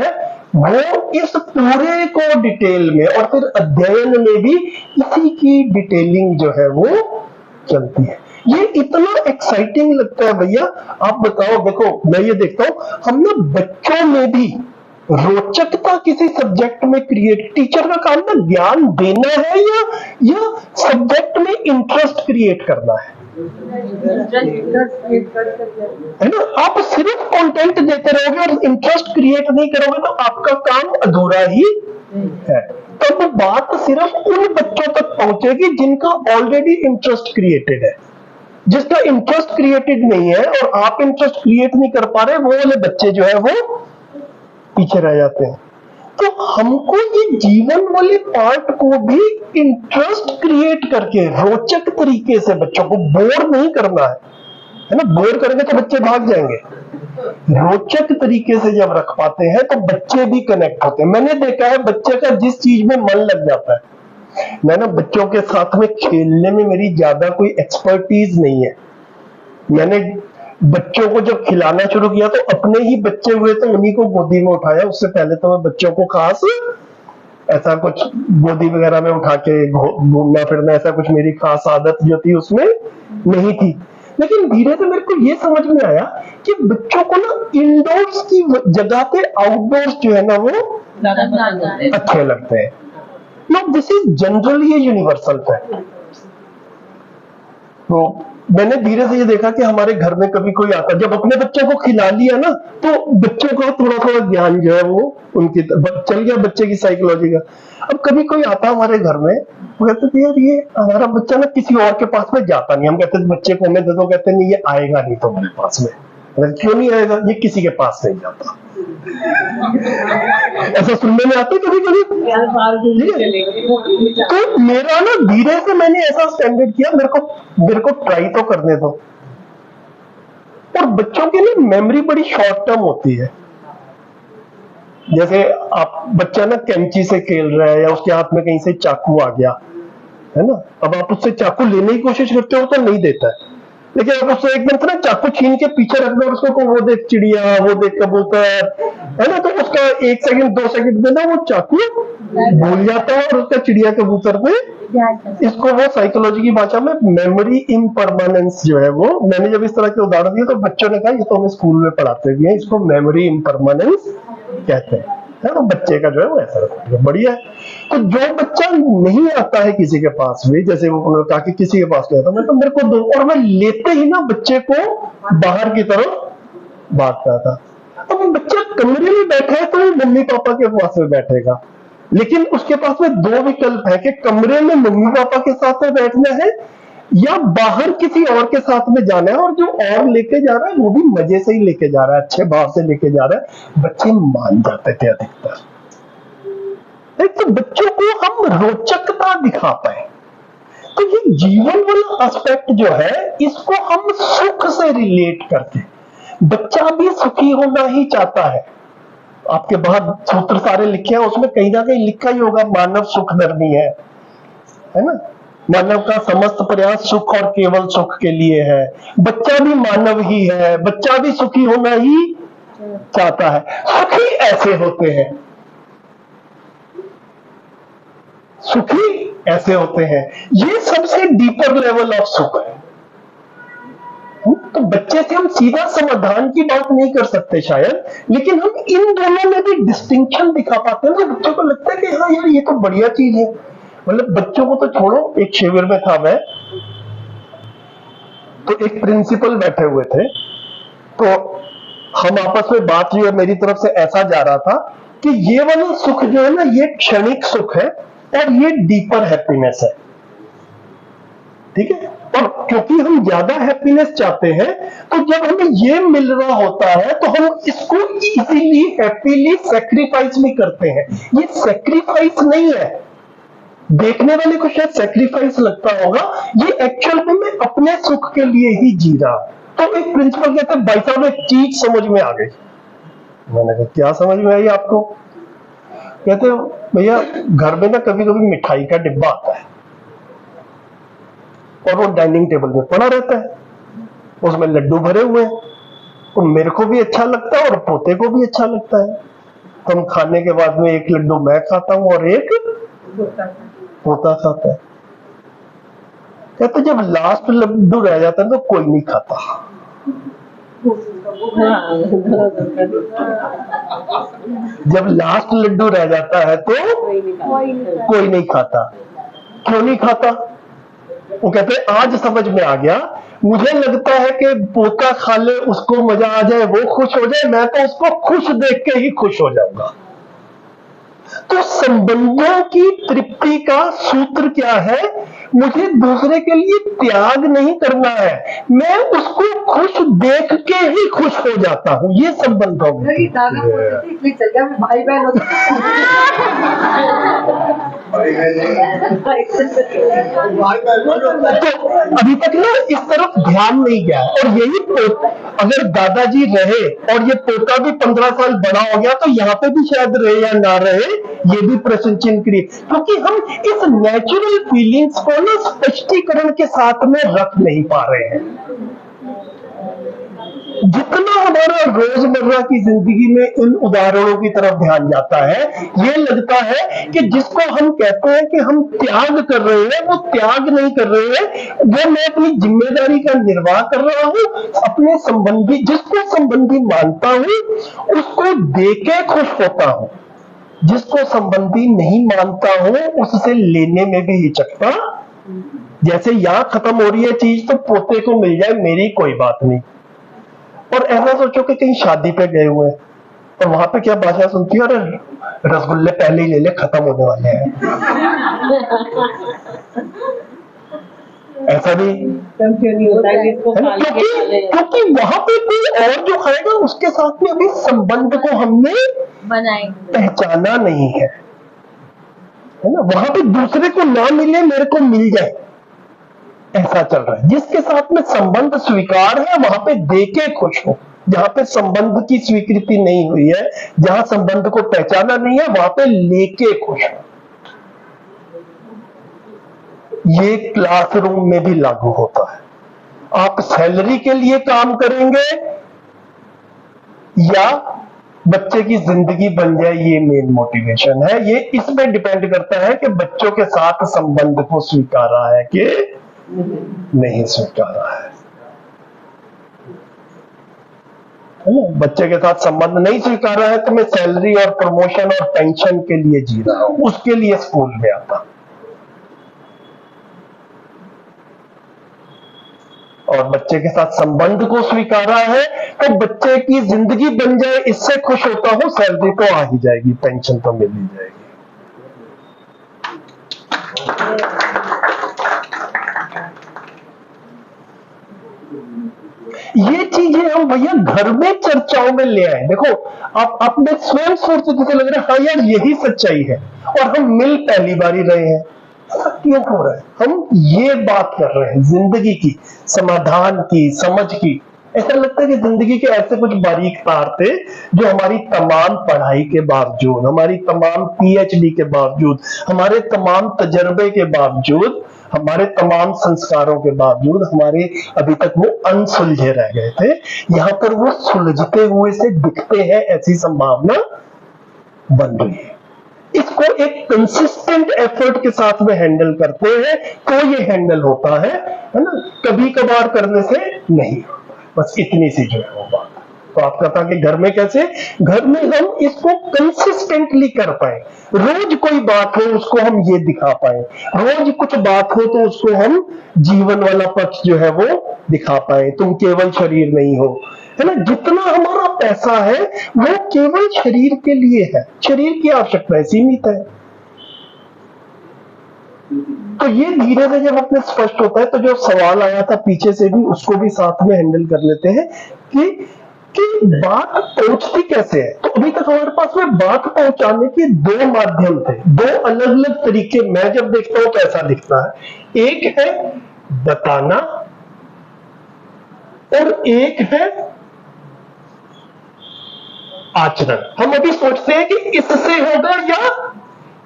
वो इस पूरे को डिटेल में, और फिर अध्ययन में भी इसी की डिटेलिंग जो है वो चलती है। ये इतना एक्साइटिंग लगता है भैया। आप बताओ, देखो मैं ये देखता हूं, हम ना बच्चों में भी रोचकता किसी सब्जेक्ट में क्रिएट, टीचर का काम ना ज्ञान देना है या सब्जेक्ट में इंटरेस्ट क्रिएट करना है ना। आप सिर्फ कंटेंट देते रहोगे और इंटरेस्ट क्रिएट नहीं करोगे तो आपका काम अधूरा ही है। तब तो बात सिर्फ उन बच्चों तक पहुंचेगी जिनका ऑलरेडी इंटरेस्ट क्रिएटेड है। जिसका इंटरेस्ट क्रिएटेड नहीं है और आप इंटरेस्ट क्रिएट नहीं कर पा रहे, वो वाले बच्चे जो है वो पीछे रह जाते हैं। तो हमको ये जीवन वाले पार्ट को भी इंटरेस्ट क्रिएट करके रोचक तरीके से बच्चों को बोर नहीं करना है ना। बोर करेंगे तो बच्चे भाग जाएंगे। रोचक तरीके से जब रख पाते हैं तो बच्चे भी कनेक्ट होते हैं। मैंने देखा है बच्चे का जिस चीज में मन लग जाता है, मैं ना बच्चों के साथ में खेलने में मेरी ज्यादा कोई एक्सपर्टीज नहीं है। मैंने बच्चों को जब खिलाना शुरू किया तो अपने ही बच्चे हुए तो उन्हीं को गोदी में उठाया। उससे पहले तो मैं बच्चों को खास ऐसा कुछ गोदी वगैरह में उठा के घूमना फिरना, ऐसा कुछ मेरी खास आदत जो थी उसमें नहीं थी। लेकिन धीरे से मेरे को ये समझ में आया कि बच्चों को ना इंडोर्स की जगह पे आउटडोर्स जो है ना वो अच्छे लगते हैं। नो, दिस इज जनरली ये यूनिवर्सल फैक्ट। तो मैंने धीरे से ये देखा कि हमारे घर में कभी कोई आता, जब अपने बच्चों को खिला लिया ना तो बच्चों का थोड़ा थोड़ा ज्ञान जो है वो उनकी चल गया, बच्चे की साइकोलॉजी का। अब कभी कोई आता हमारे घर में, वो कहते थे यार ये हमारा बच्चा ना किसी और के पास में जाता नहीं। हम कहते थे बच्चे को हमें दे दो, कहते नहीं ये आएगा नहीं तुम्हारे पास में। क्यों नहीं आएगा? ये किसी के पास नहीं जाता। ऐसा सुनने में आता कभी कभी। तो मेरा ना धीरे से मैंने ऐसा स्टैंडर्ड किया, मेरे को ट्राई तो करने दो। और बच्चों की ना मेमोरी बड़ी शॉर्ट टर्म होती है। जैसे आप बच्चा ना कैंची से खेल रहा है या उसके हाथ में कहीं से चाकू आ गया है ना, अब आप उससे चाकू लेने की कोशिश करते हो तो नहीं देता है। लेकिन आप उससे एकदम से ना चाकू छीन के पीछे रख दो उसको, वो देख चिड़िया, वो देख कबूतर, है ना, तो उसका 1 सेकंड 2 सेकंड में ना वो चाकू भूल जाता है और उसका चिड़िया कबूतर पे, इसको वो साइकोलॉजी की भाषा में मेमोरी इम्परमानेंस जो है वो, मैंने जब इस तरह के उदाहरण दिए तो बच्चों ने कहा ये तो हमें स्कूल में पढ़ाते भी हैं, इसको मेमोरी इम्परमानेंस कहते हैं। तो बच्चे का जो है वो ऐसा रहता है, बढ़िया है। तो जो बच्चा नहीं आता है किसी के पास भी, जैसे वो उन्होंने कहा कि किसी के पास नहीं आता, मैं तो मेरे को दो, और मैं लेते ही ना बच्चे को बाहर की तरफ भागता था। अब वो बच्चा कमरे में बैठा है तो वो मम्मी पापा के पास में बैठेगा, लेकिन उसके पास में 2 विकल्प है कि कमरे में मम्मी पापा के साथ में बैठना है या बाहर किसी और के साथ में जाना है। और जो और लेके जा रहा है वो भी मजे से ही लेके जा रहा है, अच्छे भाव से लेके जा रहा है। बच्चे मान जाते थे अधिकतर। तो बच्चों को हम रोचकता दिखा पाए तो ये जीवन वाला एस्पेक्ट जो है इसको हम सुख से रिलेट करके, बच्चा भी सुखी होना ही चाहता है। आपके बाहर सूत्र सारे लिखे हैं, उसमें कहीं ना कहीं लिखा ही होगा मानव सुख धर्मी है ना। मानव का समस्त प्रयास सुख और केवल सुख के लिए है। बच्चा भी मानव ही है, बच्चा भी सुखी होना ही चाहता है। सुखी ऐसे होते हैं, सुखी ऐसे होते हैं, ये सबसे डीपर लेवल ऑफ सुख है। तो बच्चे से हम सीधा समाधान की बात नहीं कर सकते शायद, लेकिन हम इन दोनों में भी डिस्टिंक्शन दिखा पाते हैं। तो बच्चों को लगता है कि हाँ यार ये तो बढ़िया चीज है। मतलब बच्चों को तो छोड़ो, एक शिविर में था मैं, तो एक प्रिंसिपल बैठे हुए थे, तो हम आपस में बात जो है मेरी तरफ से ऐसा जा रहा था कि ये वाला सुख जो है ना ये क्षणिक सुख है और ये डीपर हैप्पीनेस है, ठीक है। और क्योंकि हम ज्यादा हैप्पीनेस चाहते हैं, तो जब हमें ये मिल रहा होता है तो हम इसको इजीली हैप्पीली सेक्रीफाइस भी करते हैं। ये सेक्रीफाइस नहीं है, देखने वाले को शायद सेक्रीफाइस लगता होगा, ये एक्चुअल में मैं अपने सुख के लिए ही जी रहा। तो एक प्रिंसिपल कहते हैं भाई साहब एक चीज समझ में आ गई। मैंने कहा क्या समझ में आई आपको? कहते हो भैया घर में ना कभी कभी मिठाई का डिब्बा आता है और वो डाइनिंग टेबल में पड़ा रहता है, उसमें लड्डू भरे हुए हैं, तो मेरे को भी अच्छा लगता है और पोते को भी अच्छा लगता है। तो हम खाने के बाद में एक लड्डू मैं खाता हूं और एक पोता खाता है। कहते जब लास्ट लड्डू रह जाता है तो कोई नहीं खाता। जब लास्ट लड्डू रह जाता है तो कोई नहीं खाता। क्यों नहीं खाता? वो कहते हैं आज समझ में आ गया, मुझे लगता है कि पोता खा ले उसको मजा आ जाए, वो खुश हो जाए, मैं तो उसको खुश देख के ही खुश हो जाऊंगा। तो संबंधों की तृप्ति का सूत्र क्या है? मुझे दूसरे के लिए त्याग नहीं करना है, मैं उसको खुश देख के ही खुश हो जाता हूं। ये संबंधों में इसलिए चल गया भाई बहन तो अभी तक ना इस तरफ ध्यान नहीं गया। और यही अगर दादाजी रहे और ये पोता भी 15 साल बड़ा हो गया तो यहाँ पे भी शायद रहे या ना रहे, ये भी प्रश्न चिन्ह क्रिएट, क्योंकि हम इस नेचुरल फीलिंग्स को ना स्पष्टीकरण के साथ में रख नहीं पा रहे हैं। जितना हमारा रोजमर्रा की जिंदगी में इन उदाहरणों की तरफ ध्यान जाता है, ये लगता है कि जिसको हम कहते हैं कि हम त्याग कर रहे हैं, वो त्याग नहीं कर रहे हैं, वो मैं अपनी जिम्मेदारी का निर्वाह कर रहा हूं। अपने संबंधी, जिसको संबंधी मानता हूं उसको देके खुश होता हूं, जिसको संबंधी नहीं मानता हूं उससे लेने में भी हिचकता। जैसे यहां खत्म हो रही है चीज तो पोते को मिल जाए मेरी कोई बात नहीं। और ऐसा सोचो कि कहीं शादी पे गए हुए हैं और वहां पे क्या भाषा सुनती है, अरे रसगुल्ले पहले ही ले ले खत्म होने वाले हैं। ऐसा भी नहीं होता है क्योंकि वहां पे कोई और जो खाएगा उसके साथ में अभी संबंध को हमने पहचाना नहीं है ना। वहां पे दूसरे को ना मिले मेरे को मिल जाए, ऐसा चल रहा है। जिसके साथ में संबंध स्वीकार है वहां पे देके खुश हो। जहां पे संबंध की स्वीकृति नहीं हुई है, जहां संबंध को पहचाना नहीं है, वहां पे लेके खुश हो। ये क्लासरूम में भी लागू होता है। आप सैलरी के लिए काम करेंगे या बच्चे की जिंदगी बन जाए, ये मेन मोटिवेशन है। ये इसमें डिपेंड करता है कि बच्चों के साथ संबंध को स्वीकारा है कि नहीं स्वीकारा है ना। बच्चे के साथ संबंध नहीं स्वीकारा है तो मैं सैलरी और प्रमोशन और पेंशन के लिए जी रहा हूं, उसके लिए स्कूल में आता। और बच्चे के साथ संबंध को स्वीकारा है तो बच्चे की जिंदगी बन जाए इससे खुश होता हूं। सैलरी तो आ ही जाएगी, पेंशन तो मिल ही जाएगी। ये चीजें हम भैया घर में चर्चाओं में ले आए। देखो आप में स्वयं सोचते जैसे लग रहा है हाँ यार यही सच्चाई है, और हम मिल पहली बार ही रहे हैं। क्यों हो रहा है? हम ये बात कर रहे हैं जिंदगी की, समाधान की, समझ की। ऐसा लगता है कि जिंदगी के ऐसे कुछ बारीक तार थे जो हमारी तमाम पढ़ाई के बावजूद, हमारी तमाम पीएचडी के बावजूद, हमारे तमाम तजर्बे के बावजूद, हमारे तमाम संस्कारों के बावजूद हमारे अभी तक वो अनसुलझे रह गए थे। यहां पर वो सुलझते हुए से दिखते हैं, ऐसी संभावना बन रही है। इसको एक कंसिस्टेंट एफर्ट के साथ में हैंडल करते हैं तो ये हैंडल होता है ना। कभी कभार करने से नहीं होता। बस इतनी सी जो है वो बात। तो आपका था कि घर में कैसे, घर में हम इसको कंसिस्टेंटली कर पाए। रोज कोई बात हो उसको हम ये दिखा पाए, रोज कुछ बात हो तो उसको हम जीवन वाला पक्ष जो है वो दिखा पाए। तुम केवल शरीर नहीं हो, है ना। जितना हमारा पैसा है वो केवल शरीर के लिए है, शरीर की आवश्यकताएं सीमित है। तो ये धीरे से जब अपने स्पष्ट होता है, तो जो सवाल आया था पीछे से भी, उसको भी साथ में हैंडल कर लेते हैं कि बात पहुंचती कैसे है। तो अभी तक हमारे पास में बात पहुंचाने के दो माध्यम थे, दो अलग अलग तरीके। मैं जब देखता हूं तो ऐसा दिखता है, एक है बताना और एक है आचरण। हम अभी सोचते हैं कि इससे होगा या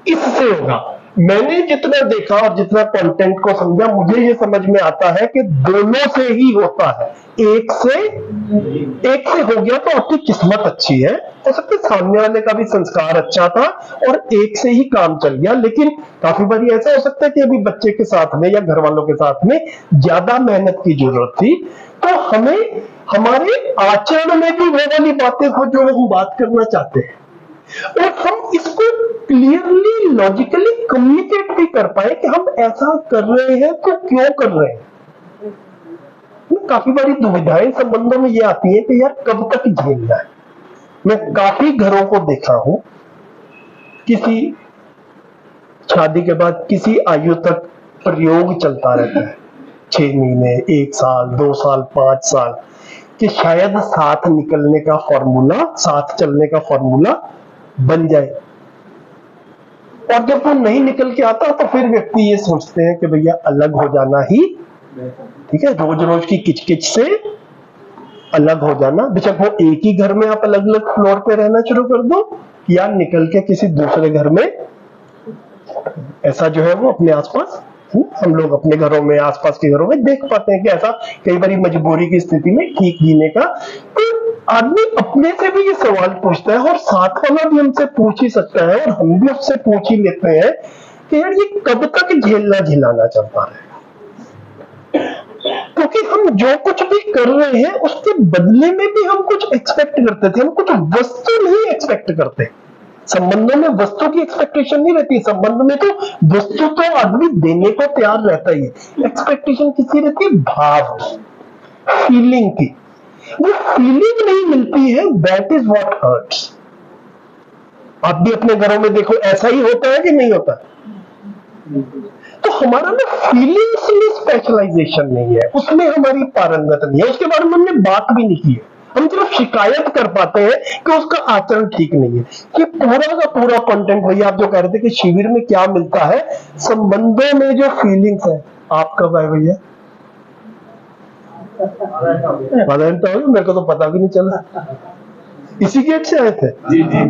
इससे होगा। मैंने जितना देखा और जितना कंटेंट को समझा, मुझे ये समझ में आता है कि दोनों से ही होता है। एक से हो गया तो आपकी किस्मत अच्छी है, हो सकता है सामने वाले का भी संस्कार अच्छा था और एक से ही काम चल गया। लेकिन काफी बार ऐसा हो सकता है कि अभी बच्चे के साथ में या घर वालों के साथ में ज्यादा मेहनत की जरूरत थी, तो हमें हमारे आचरण में भी वो वाली बातें हो जो हम बात करना चाहते हैं, और हम इसको क्लियरली लॉजिकली कम्युनिकेट भी कर पाए कि हम ऐसा कर रहे हैं तो क्यों कर रहे हैं। काफी बड़ी दुविधाएं संबंधों में ये आती है कि यार कब तक झेलना है। मैं काफी घरों को देखा हूं, किसी शादी के बाद किसी आयु तक प्रयोग चलता रहता है, 6 महीने, 1 साल, 2 साल, 5 साल, कि शायद साथ निकलने का फॉर्मूला, साथ चलने का फॉर्मूला बन जाए। और जब वो नहीं निकल के आता तो फिर व्यक्ति ये सोचते हैं कि भैया अलग हो जाना ही ठीक है, रोज रोज की किचकिच से अलग हो जाना। बेशक वो एक ही घर में आप अलग अलग फ्लोर पे रहना शुरू कर दो, या निकल के किसी दूसरे घर में, ऐसा जो है वो अपने आसपास, हम लोग अपने घरों में, आसपास के घरों में देख पाते हैं कि ऐसा कई बार मजबूरी की स्थिति में ठीक जीने का। तो आदमी अपने से भी ये सवाल पूछता है और साथ वाला भी हमसे पूछ ही सकता है, और हम भी उससे पूछ ही लेते हैं कि यार ये कब तक झेलना झिलाना चलता रहेगा। क्योंकि हम जो कुछ भी कर रहे हैं उसके बदले में भी हम कुछ एक्सपेक्ट करते थे, हम कुछ वस्तु नहीं एक्सपेक्ट करते। संबंधों में वस्तु की एक्सपेक्टेशन नहीं रहती, संबंध में तो वस्तु तो आदमी देने को तैयार रहता ही है। एक्सपेक्टेशन किसी रहती है? भाव, फीलिंग की। वो फीलिंग नहीं मिलती है, दैट इज व्हाट हर्ट्स। आप भी अपने घरों में देखो, ऐसा ही होता है कि नहीं होता? तो हमारा ना फीलिंग्स में स्पेशलाइजेशन नहीं है, उसमें हमारी पारंगत नहीं है, उसके बारे में हमने बात भी नहीं की है। हम सिर्फ शिकायत कर पाते हैं कि उसका आचरण ठीक नहीं है। कि पूरा का पूरा कंटेंट, भैया आप जो कह रहे थे कि शिविर में क्या मिलता है, संबंधों में जो फीलिंग्स है। आप कब आए भैया? तो मेरे को तो पता भी नहीं चला, इसी गेट से आए थे। जी जी,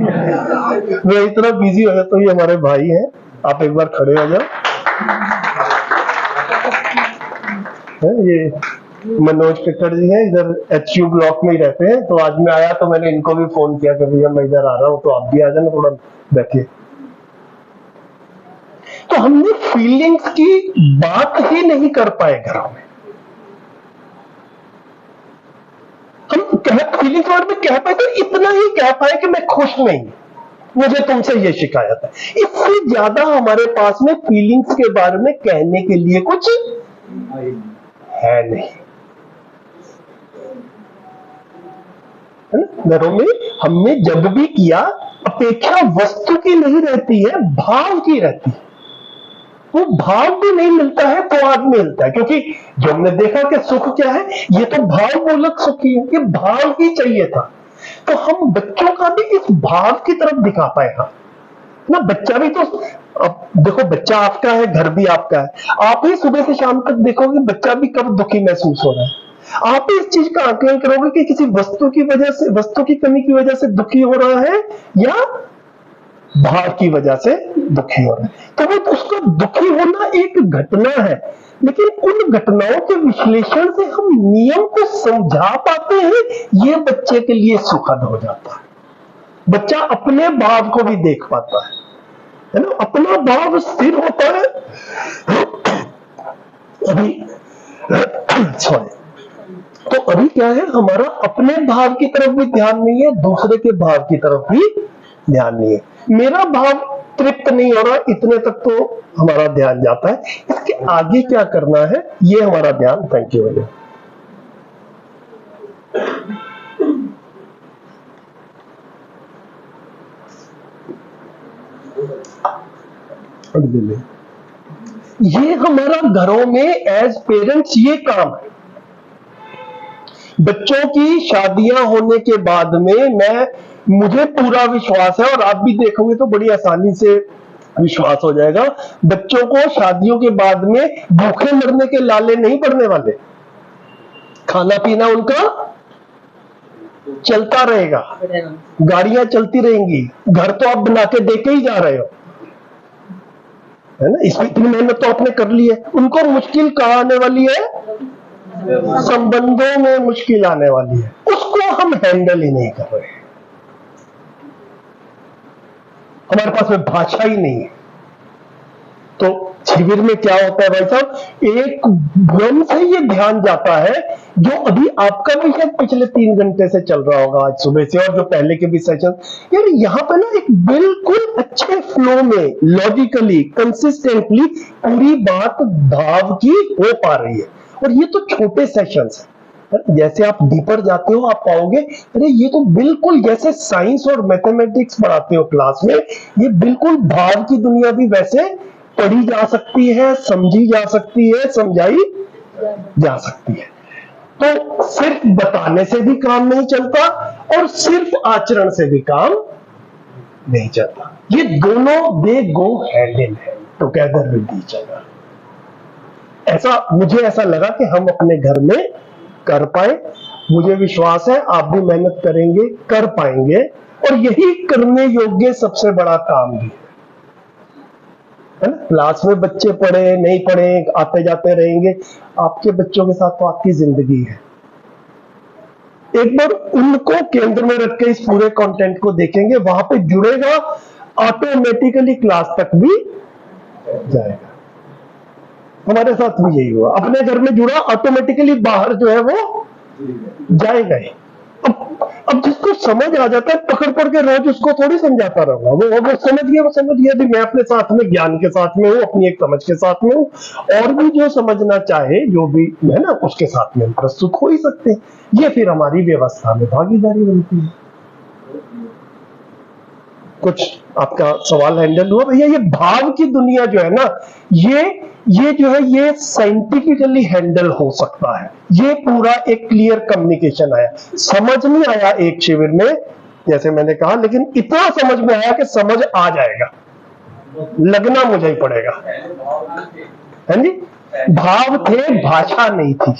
मैं इतना बिजी हो जाता हूँ। ये हमारे भाई हैं, आप एक बार खड़े हो जाओ। ये मनोज पिक्कड़ जी हैं, इधर HU ब्लॉक में ही रहते हैं। तो आज मैं आया तो मैंने इनको भी फोन किया कि भैया मैं इधर आ रहा हूँ, तो आप भी आ जाना, थोड़ा बैठिए। तो हमने फीलिंग्स की बात ही नहीं कर पाए घरों में। हम फीलिंग्स के बारे में कह पाए तो इतना ही कह पाए कि मैं खुश नहीं, मुझे तुमसे ये शिकायत है। इससे ज्यादा हमारे पास में फीलिंग्स के बारे में कहने के लिए कुछ है नहीं, है ना? घरों में हमने जब भी किया, अपेक्षा वस्तु की नहीं रहती है, भाव की रहती है। वो भाव भी नहीं मिलता है तो आदमी मिलता है, क्योंकि जो हमने देखा कि सुख क्या है, ये तो भाव मूलक सुख ही है, ये भाव ही चाहिए था। तो हम बच्चों का भी इस भाव की तरफ दिखा पाए। हाँ ना, बच्चा भी तो, अब देखो बच्चा आपका है, घर भी आपका है। आप ही सुबह से शाम तक देखोगे बच्चा भी कब दुखी महसूस हो रहा है। आप ही इस चीज का आकलन करोगे कि किसी वस्तु की वजह से, वस्तु की कमी की वजह से दुखी हो रहा है या भाव की वजह से दुखी हो रहा है। तो वो उसका दुखी होना एक घटना है, लेकिन उन घटनाओं के विश्लेषण से हम नियम को समझा पाते हैं, ये बच्चे के लिए सुखद हो जाता है। बच्चा अपने भाव को भी देख पाता है ना, अपना भाव स्थिर होता है। अभी सॉरी, तो अभी क्या है, हमारा अपने भाव की तरफ भी ध्यान नहीं है, दूसरे के भाव की तरफ भी ध्यान नहीं है। मेरा भाव तृप्त नहीं हो रहा, इतने तक तो हमारा ध्यान जाता है। इसके आगे क्या करना है, ये हमारा ध्यान। थैंक यू भैया। ये हमारा घरों में एज पेरेंट्स ये काम है। बच्चों की शादियां होने के बाद में मुझे पूरा विश्वास है, और आप भी देखोगे तो बड़ी आसानी से विश्वास हो जाएगा, बच्चों को शादियों के बाद में भूखे मरने के लाले नहीं पड़ने वाले। खाना पीना उनका चलता रहेगा, गाड़ियां चलती रहेंगी, घर तो आप बना के दे के ही जा रहे हो, है ना। इसमें इतनी मेहनत तो आपने कर ली है। उनको मुश्किल कहाँ आने वाली है? संबंधों में मुश्किल आने वाली है, उसको हम हैंडल ही नहीं कर रहे हैं। हमारे पास में भाषा ही नहीं है। तो शिविर में क्या होता है भाई साहब, एक भ्रम से ये ध्यान जाता है, जो अभी आपका भी शायद पिछले 3 घंटे से चल रहा होगा आज सुबह से, और जो पहले के भी सेशन, यार यहाँ पे ना एक बिल्कुल अच्छे फ्लो में लॉजिकली कंसिस्टेंटली पूरी बात भाव की हो पा रही है। और ये तो छोटे सेशंस है, जैसे आप डीपर जाते हो आप पाओगे अरे ये तो बिल्कुल जैसे साइंस और मैथमेटिक्स पढ़ाते हो क्लास में, ये बिल्कुल भाव की दुनिया भी वैसे पढ़ी जा सकती है, समझी जा सकती है, समझाई जा सकती है। तो सिर्फ बताने से भी काम नहीं चलता, और सिर्फ आचरण से भी काम नहीं चलता। ये दोनों they go hand in hand together with each other. मुझे ऐसा लगा कि हम अपने घर में कर पाए। मुझे विश्वास है आप भी मेहनत करेंगे, कर पाएंगे, और यही करने योग्य सबसे बड़ा काम भी है ना। क्लास में बच्चे पढ़े नहीं पढ़े आते जाते रहेंगे, आपके बच्चों के साथ तो आपकी जिंदगी है। एक बार उनको केंद्र में रख के इस पूरे कंटेंट को देखेंगे, वहां पे जुड़ेगा, ऑटोमेटिकली क्लास तक भी जाएगा। हमारे साथ भी यही हुआ, अपने घर में जुड़ा, ऑटोमेटिकली बाहर जो है वो जाएगा ही। अब जिसको समझ आ जाता है, पकड़ पकड़ के रोज उसको थोड़ी समझाता रहूंगा, वो समझ गया भी मैं अपने साथ में ज्ञान के साथ में हूँ, अपनी एक समझ के साथ में हूँ, और भी जो समझना चाहे जो भी है ना उसके साथ में हम प्रस्तुत हो ही सकते हैं। ये फिर हमारी व्यवस्था में भागीदारी बनती है। कुछ आपका सवाल हैंडल हुआ भैया? ये भाव की दुनिया जो है ना, ये जो है ये साइंटिफिकली हैंडल हो सकता है। ये पूरा एक क्लियर कम्युनिकेशन आया, समझ नहीं आया एक शिविर में जैसे मैंने कहा, लेकिन इतना समझ में आया कि समझ आ जाएगा, लगना मुझे ही पड़ेगा। है जी, भाव थे, भाषा नहीं थी।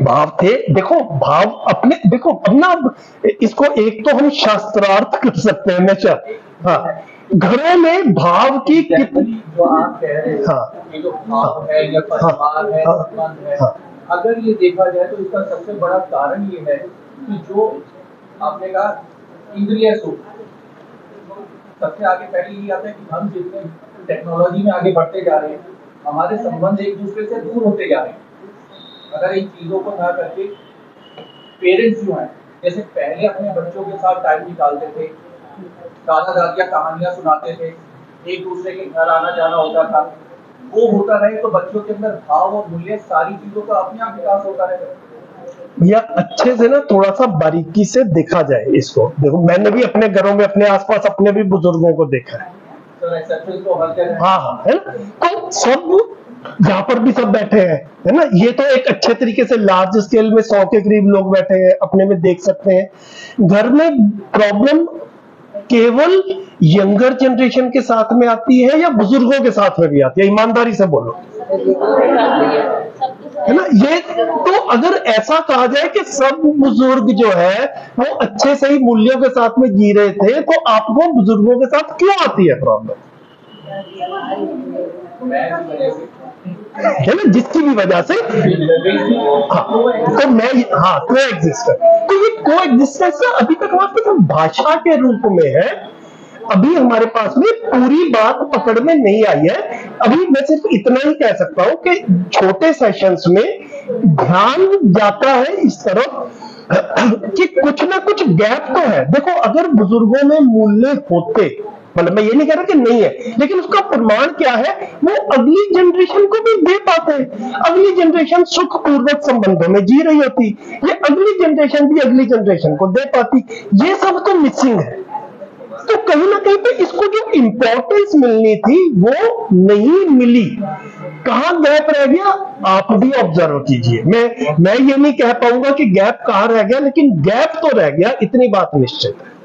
भाव थे, देखो भाव अपने, देखो अपना, इसको एक तो हम शास्त्रार्थ कर सकते हैं हमेशा। हाँ, घरों में भाव की कितनी, जो आप कह रहे हैं, हाँ, ये जो भाव है या परिवार है, संबंध है, अगर ये देखा जाए तो इसका सबसे बड़ा कारण ये है कि जो आपने कहा इंद्रिय सुख, सबसे आगे पहले ये आता है कि हम जितने टेक्नोलॉजी में आगे बढ़ते जा रहे हैं, हमारे संबंध एक दूसरे से दूर होते जा रहे हैं। अगर इन चीजों को ना करके पेरेंट्स जो हैं, जैसे पहले अपने बच्चों के साथ टाइम निकालते थे, दादा दादियाँ कहानियां सुनाते थे, एक दूसरे के घर आना जाना होता था, वो होता रहे तो बच्चों के अंदर भाव और मूल्य सारी चीजों का अपने आप विकास होता रहेगा। भैया अच्छे से ना थोड़ा सा बारीकी से देखा जाए इसको। देखो मैंने भी अपने घरों में अपने आसपास अपने भी बुजुर्गों को देखा है। तो हर जगह हाँ है ना, तो सब जहां पर भी सब बैठे हैं, है ना, ये तो एक अच्छे तरीके से लार्ज स्केल में 100 के करीब लोग बैठे हैं, अपने में देख सकते हैं। घर में प्रॉब्लम केवल यंगर जनरेशन के साथ में आती है या बुजुर्गों के साथ में भी आती है? ईमानदारी से बोलो, है ना। ये तो अगर ऐसा कहा जाए कि सब बुजुर्ग जो है वो अच्छे से ही मूल्यों के साथ में जी रहे थे, तो आपको बुजुर्गों के साथ क्यों आती है प्रॉब्लम? है ना, जिसकी भी वजह से तो मैं को एग्जिस्टेंस, तो ये को एग्जिस्टेंस अभी तक हमारे पास भाषा के रूप में है, अभी हमारे पास में पूरी बात पकड़ में नहीं आई है। अभी मैं सिर्फ इतना ही कह सकता हूं कि छोटे सेशंस में ध्यान जाता है इस तरफ कि कुछ ना कुछ गैप तो है। देखो अगर बुजुर्गों में मूल्य होते, मतलब मैं ये नहीं कह रहा कि नहीं है, लेकिन उसका प्रमाण क्या है, वो अगली जनरेशन को भी दे पाते हैं। अगली जनरेशन सुखपूर्वक संबंधों में जी रही होती, ये अगली जनरेशन भी अगली जनरेशन को दे पाती। ये सब तो मिसिंग है। तो कहीं ना कहीं पे इसको जो इंपॉर्टेंस मिलनी थी वो नहीं मिली। कहां गैप रह गया आप भी ऑब्जर्व कीजिए। मैं ये नहीं कह पाऊंगा कि गैप कहां रह गया, लेकिन गैप तो रह गया, इतनी बात निश्चित है।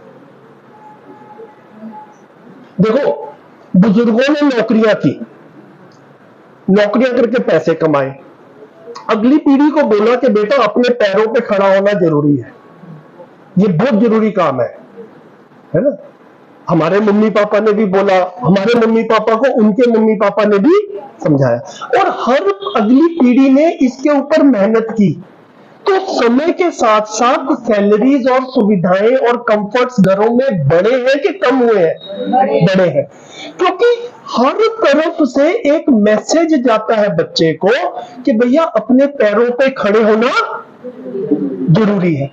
देखो, बुजुर्गों ने नौकरियां की, नौकरियां करके पैसे कमाए, अगली पीढ़ी को बोला कि बेटा अपने पैरों पे खड़ा होना जरूरी है, ये बहुत जरूरी काम है ना। हमारे मम्मी पापा ने भी बोला, हमारे मम्मी पापा को उनके मम्मी पापा ने भी समझाया, और हर अगली पीढ़ी ने इसके ऊपर मेहनत की। तो समय के साथ साथ सैलरीज और सुविधाएं और कंफर्ट्स घरों में बढ़े हैं कि कम हुए हैं? बढ़े हैं, क्योंकि हर तरफ से एक मैसेज जाता है बच्चे को कि भैया अपने पैरों पे खड़े होना जरूरी है।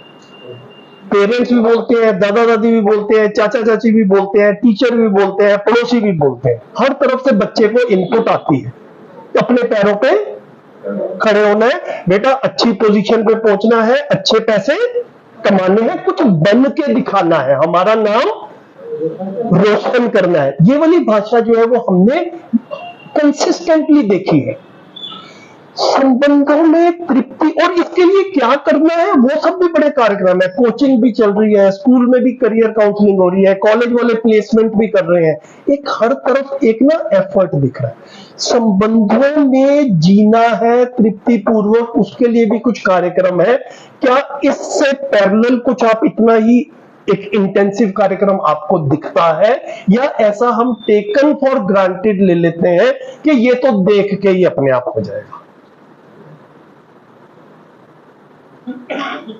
पेरेंट्स भी बोलते हैं, दादा दादी भी बोलते हैं, चाचा चाची भी बोलते हैं, टीचर भी बोलते हैं, पड़ोसी भी बोलते हैं, हर तरफ से बच्चे को इनपुट आती है, अपने पैरों पे खड़े होना है बेटा, अच्छी पोजीशन पे पहुंचना है, अच्छे पैसे कमाने हैं, कुछ बन के दिखाना है, हमारा नाम रोशन करना है। ये वाली भाषा जो है वो हमने कंसिस्टेंटली देखी है। संबंधों में तृप्ति, और इसके लिए क्या करना है वो सब भी बड़े कार्यक्रम है, कोचिंग भी चल रही है, स्कूल में भी करियर काउंसलिंग हो रही है, कॉलेज वाले प्लेसमेंट भी कर रहे हैं, एक हर तरफ एक ना एफर्ट दिख रहा है। संबंधों में जीना है तृप्ति पूर्वक, उसके लिए भी कुछ कार्यक्रम है। क्या इससे पैरेलल कुछ आप इतना ही एक इंटेंसिव कार्यक्रम आपको दिखता है, या ऐसा हम टेकन फॉर ग्रांटेड ले लेते हैं कि ये तो देख के ही अपने आप हो जाएगा?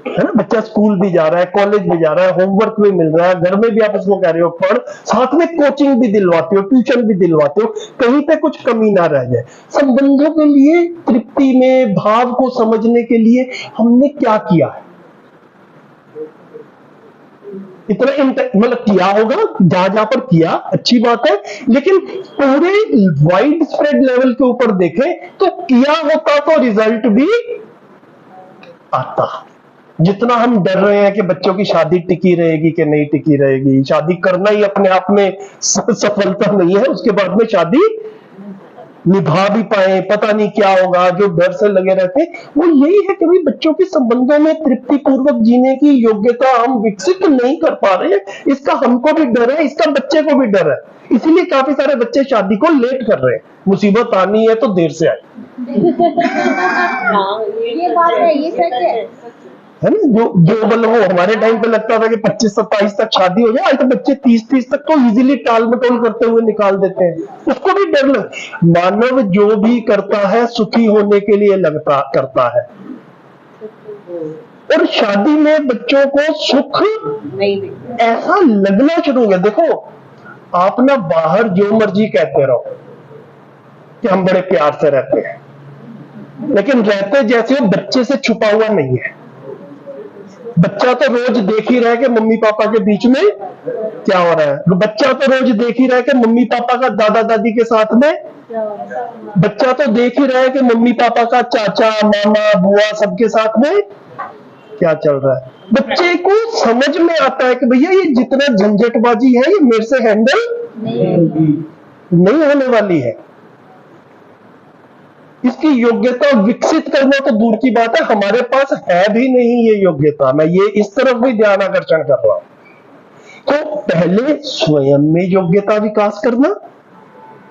है ना, बच्चा स्कूल भी जा रहा है, कॉलेज भी जा रहा है, होमवर्क भी मिल रहा है, घर में भी आप उसको कह रहे हो पढ़, साथ में कोचिंग भी दिलवाते हो, ट्यूशन भी दिलवाते हो, कहीं पे कुछ कमी ना रह जाए। संबंधों के लिए तृप्ति में भाव को समझने के लिए हमने क्या किया है? इतना मतलब किया होगा, जहां जहां पर किया अच्छी बात है, लेकिन पूरे वाइड स्प्रेड लेवल के ऊपर देखें तो किया होता तो रिजल्ट भी आता। जितना हम डर रहे हैं कि बच्चों की शादी टिकी रहेगी कि नहीं टिकी रहेगी, शादी करना ही अपने आप में सफलता नहीं है, उसके बाद में शादी निभा भी पाए, पता नहीं क्या होगा, जो डर से लगे रहते हैं, वो यही है कि भाई बच्चों के संबंधों में तृप्ति पूर्वक जीने की योग्यता हम विकसित नहीं कर पा रहे हैं। इसका हमको भी डर है, इसका बच्चे को भी डर है, इसीलिए काफी सारे बच्चे शादी को लेट कर रहे हैं। मुसीबत आनी है तो देर से आई। ये बात है, ये सच है ना, जो मतलब वो हमारे टाइम पे लगता था कि 25-27 तक शादी हो जाए, आज तो बच्चे 30 तक तो इजीली टाल मटोल करते हुए निकाल देते हैं, उसको भी डर लग। मानव जो भी करता है सुखी होने के लिए करता है, और शादी में बच्चों को सुख ऐसा लगना शुरू हो गया। देखो, आप ना बाहर जो मर्जी कहते रहो कि हम बड़े प्यार से रहते हैं, लेकिन रहते जैसे हो बच्चे से छुपा हुआ नहीं है। बच्चा तो रोज देख ही रहा है कि मम्मी पापा के बीच में क्या हो रहा है, बच्चा तो रोज देख ही रहा है कि मम्मी पापा का दादा दादी के साथ में, बच्चा तो देख ही रहा है कि मम्मी पापा का चाचा मामा बुआ सबके साथ में क्या चल रहा है। बच्चे को समझ में आता है कि भैया ये जितना झंझटबाजी है ये मेरे से हैंडल नहीं होने वाली है। इसकी योग्यता विकसित करना तो दूर की बात है, हमारे पास है भी नहीं ये योग्यता। मैं ये इस तरफ भी ध्यान आकर्षण कर रहा हूं। तो पहले स्वयं में योग्यता विकास करना,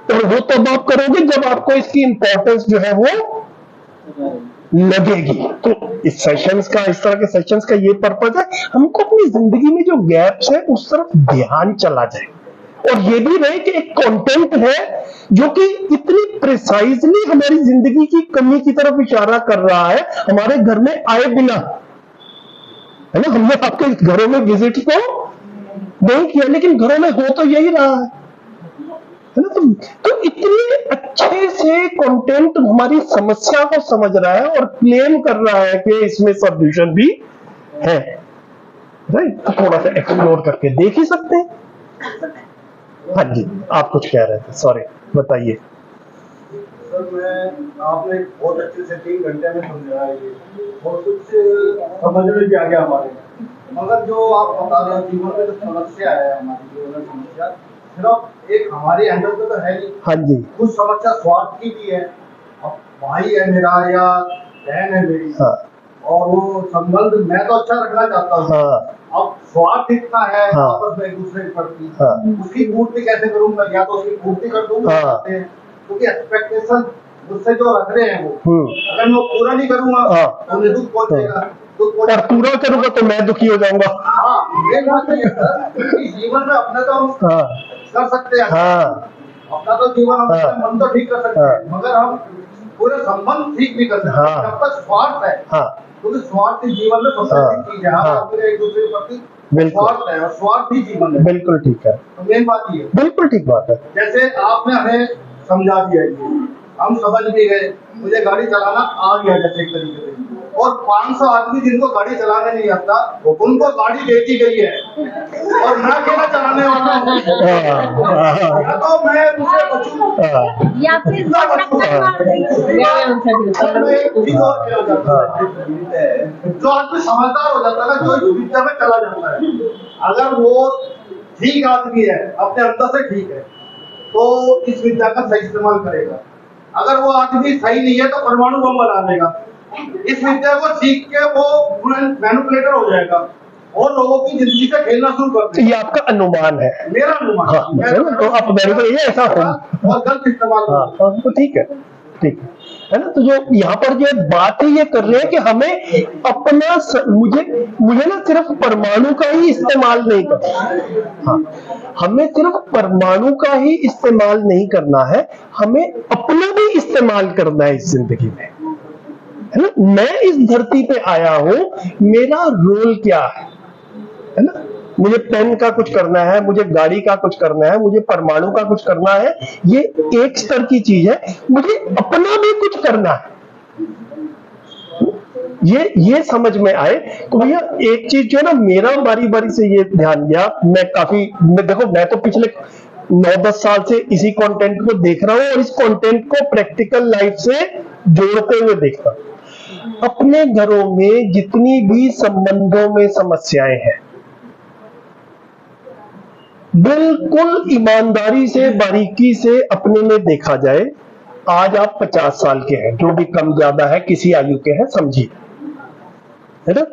और वो तब आप करोगे जब आपको इसकी इंपॉर्टेंस जो है वो लगेगी। तो इस सेशंस का, इस तरह के सेशंस का ये पर्पज है, हमको अपनी जिंदगी में जो गैप्स है उस तरफ ध्यान चला जाए, और ये भी रहे कि एक कंटेंट है जो कि इतनी प्रिसाइजली हमारी जिंदगी की कमी की तरफ इशारा कर रहा है, हमारे घर में आए बिना, है ना। हमने आपके घरों में विजिट तो नहीं किया, लेकिन घरों में हो तो यही रहा है ना। तो इतने अच्छे से कंटेंट हमारी समस्या को समझ रहा है और क्लेम कर रहा है कि इसमें सॉल्यूशन भी है, राइट। तो थोड़ा सा एक्सप्लोर करके देख ही सकते हैं। हाँ जी, आप कुछ कह रहे थे, सॉरी, बताइए। सर, आपने बहुत अच्छे से 3 घंटे में समझाया ये, और कुछ समझ में भी आ गया हमारे। मगर जो आप बता रहे हो जीवन में जो समस्या है, हमारी जीवन में समस्या सिर्फ एक हमारे हैंडल पे तो है नहीं। हाँ जी, कुछ समस्या स्वार्थ की भी है। अब भाई है मेरा या बहन है मेरी, हाँ और वो संबंध मैं तो अच्छा रखना चाहता हूँ। हाँ अब स्वार्थ इतना है हाँ। आपस में एक दूसरे के प्रति, हाँ। उसकी पूर्ति कैसे करूंगा? या तो उसकी पूर्ति कर दूंगा, हाँ। क्योंकि एक्सपेक्टेशन मुझसे जो रख रहे हैं वो, अगर मैं वो पूरा नहीं करूंगा हाँ। तो उन्हें दुख पहुंचेगा। दुख और पहुंचेगा पूरा करूंगा तो मैं दुखी हो जाऊंगा। हाँ, ये बात नहीं है सर, क्योंकि जीवन में अपने तो हम हाँ कर सकते हैं, हाँ अपना तो जीवन हम हाँ। अपना मन तो ठीक कर सकते हाँ। हैं, मगर हम पूरे संबंध ठीक नहीं कर सकते हाँ। जब तक स्वार्थ है। हाँ क्योंकि स्वार्थ ही जीवन में सबसे हाँ। बड़ी चीज है। हाँ। आप एक दूसरे के प्रति बिल्कुल। स्वार्थ है, और स्वार्थ ही जीवन है। बिल्कुल ठीक है, तो मेन बात ये है, बिल्कुल ठीक बात है। जैसे आपने हमें समझा दिया ये, हम समझ भी गए, मुझे गाड़ी चलाना आ गया जैसे एक तरीके से, और 500 आदमी जिनको गाड़ी चलाने नहीं आता उनको गाड़ी बेची गई है, और मैं अकेला चलाने वाला हूँ। या तो मैं उनसे बचूं, या फिर टक्कर मार देंगे। और मैं एक चीज और कहना चाहता हूं, जो आदमी समझदार हो जाता है ना, जो इस विद्या में चला जाता है, अगर वो ठीक आदमी है, अपने अंदर से ठीक है, तो इस विद्या का सही इस्तेमाल करेगा। अगर वो आदमी सही नहीं है तो परमाणु बम बना देगा। इस विद्या को सीख के वो मैनिपुलेटर हो जाएगा और लोगों की जिंदगी से खेलना शुरू कर तो देगा। ये आपका अनुमान है। मेरा अनुमान हाँ, तो आप बिल्कुल ये ऐसा हो। और गलत इस्तेमाल हाँ होगा। हाँ, तो ठीक है ना। तो जो यहाँ पर जो बात है ये कर रहे हैं कि हमें अपना मुझे ना सिर्फ परमाणु का ही इस्तेमाल नहीं करना। हाँ, हमें सिर्फ परमाणु का ही इस्तेमाल नहीं करना है, हमें अपना भी इस्तेमाल करना है इस जिंदगी में, है ना। मैं इस धरती पे आया हूं, मेरा रोल क्या है ना। मुझे पेन का कुछ करना है, मुझे गाड़ी का कुछ करना है, मुझे परमाणु का कुछ करना है, ये एक स्तर की चीज है। मुझे अपना भी कुछ करना है, ये समझ में आए तो भैया एक चीज जो है ना, मेरा बारी बारी से ये ध्यान गया। देखो मैं तो पिछले 9-10 साल से इसी कंटेंट को देख रहा हूं और इस कंटेंट को प्रैक्टिकल लाइफ से जोड़ते हुए देखता हूं। अपने घरों में जितनी भी संबंधों में समस्याएं हैं, बिल्कुल ईमानदारी से बारीकी से अपने में देखा जाए। आज आप 50 साल के हैं, जो भी कम ज्यादा है किसी आयु के हैं, समझिए, है ना।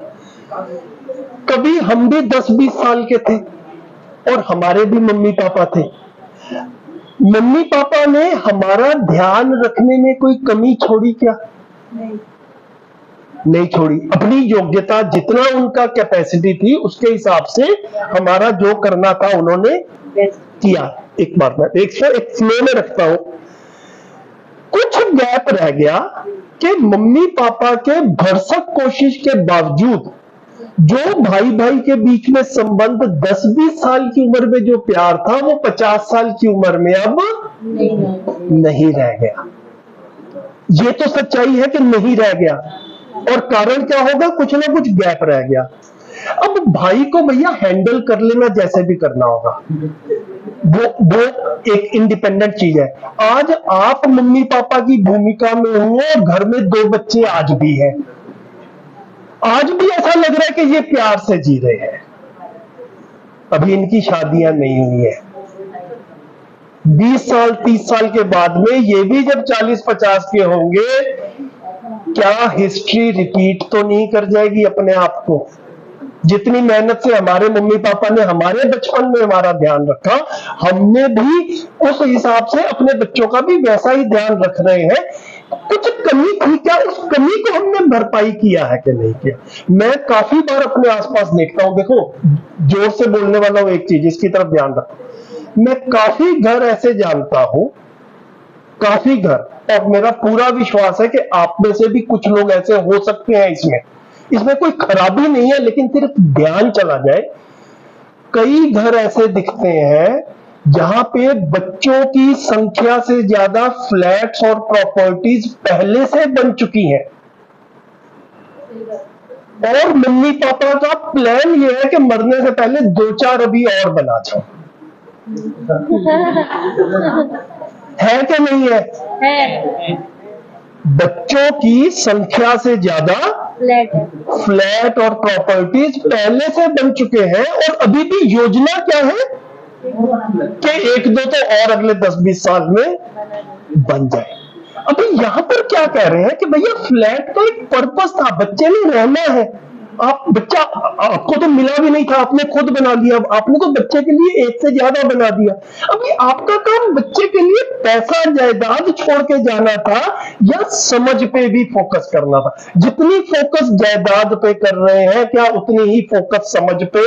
कभी हम भी 10-20 साल के थे और हमारे भी मम्मी पापा थे। मम्मी पापा ने हमारा ध्यान रखने में कोई कमी छोड़ी क्या? नहीं छोड़ी। अपनी योग्यता, जितना उनका कैपेसिटी थी उसके हिसाब से हमारा जो करना था उन्होंने किया। एक बार मैं एक फ्लो में रखता हूं। कुछ गैप रह गया कि मम्मी पापा के भरसक कोशिश के बावजूद जो भाई भाई के बीच में संबंध 10-20 साल की उम्र में जो प्यार था, वो 50 साल की उम्र में अब नहीं रह गया। ये तो सच्चाई है कि नहीं रह गया। और कारण क्या होगा? कुछ ना कुछ गैप रह गया। अब भाई को भैया हैंडल कर लेना जैसे भी करना होगा, वो एक इंडिपेंडेंट चीज है। आज आप मम्मी पापा की भूमिका में हो और घर में 2 बच्चे आज भी हैं, आज भी ऐसा लग रहा है कि ये प्यार से जी रहे हैं। अभी इनकी शादियां नहीं हुई है। 20 साल 30 साल के बाद में ये भी जब 40-50 के होंगे, क्या हिस्ट्री रिपीट तो नहीं कर जाएगी अपने आप को? जितनी मेहनत से हमारे मम्मी पापा ने हमारे बचपन में हमारा ध्यान रखा, हमने भी उस हिसाब से अपने बच्चों का भी वैसा ही ध्यान रख रहे हैं। कुछ कमी थी क्या? उस कमी को हमने भरपाई किया है कि नहीं किया? मैं काफी बार अपने आसपास देखता हूं। देखो, जोर से बोलने वाला हूं, एक चीज इसकी तरफ ध्यान रखो। मैं काफी घर ऐसे जानता हूं, काफी घर, और मेरा पूरा विश्वास है कि आप में से भी कुछ लोग ऐसे हो सकते हैं। इसमें कोई खराबी नहीं है, लेकिन सिर्फ ध्यान चला जाए। कई घर ऐसे दिखते हैं जहां पे बच्चों की संख्या से ज्यादा फ्लैट्स और प्रॉपर्टीज पहले से बन चुकी हैं, और मम्मी पापा का प्लान ये है कि मरने से पहले 2-4 अभी और बना जाओ। है कि नहीं है? बच्चों की संख्या से ज्यादा फ्लैट है। फ्लैट और प्रॉपर्टीज पहले से बन चुके हैं, और अभी भी योजना क्या है कि एक दो तो और अगले 10-20 साल में बन जाए। अभी यहां पर क्या कह रहे हैं कि भैया फ्लैट तो एक पर्पस था, बच्चे ने रहना है। आप बच्चा, आपको तो मिला भी नहीं था, आपने खुद बना लिया, आपने तो बच्चे के लिए एक से ज्यादा बना दिया। अभी आपका काम बच्चे के लिए पैसा जायदाद छोड़ के जाना था या समझ पे भी फोकस करना था? जितनी फोकस जायदाद पे कर रहे हैं, क्या उतनी ही फोकस समझ पे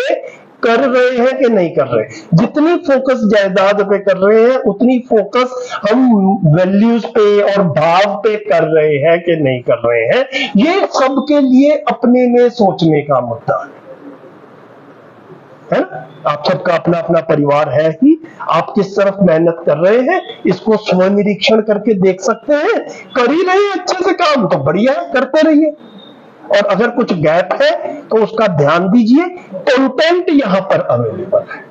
कर रहे हैं कि नहीं कर रहे? जितनी फोकस जायदाद पे कर रहे हैं, उतनी फोकस हम वैल्यूज पे और भाव पे कर रहे हैं कि नहीं कर रहे हैं? ये सबके लिए अपने में सोचने का मुद्दा है ना? आप सबका अपना अपना परिवार है ही, आप किस तरफ मेहनत कर रहे हैं इसको स्वयं निरीक्षण करके देख सकते हैं। कर ही रहे हैं अच्छे से काम तो बढ़िया, करते रहिए, और अगर कुछ गैप है तो उसका ध्यान दीजिए। कंटेंट यहां पर अवेलेबल है।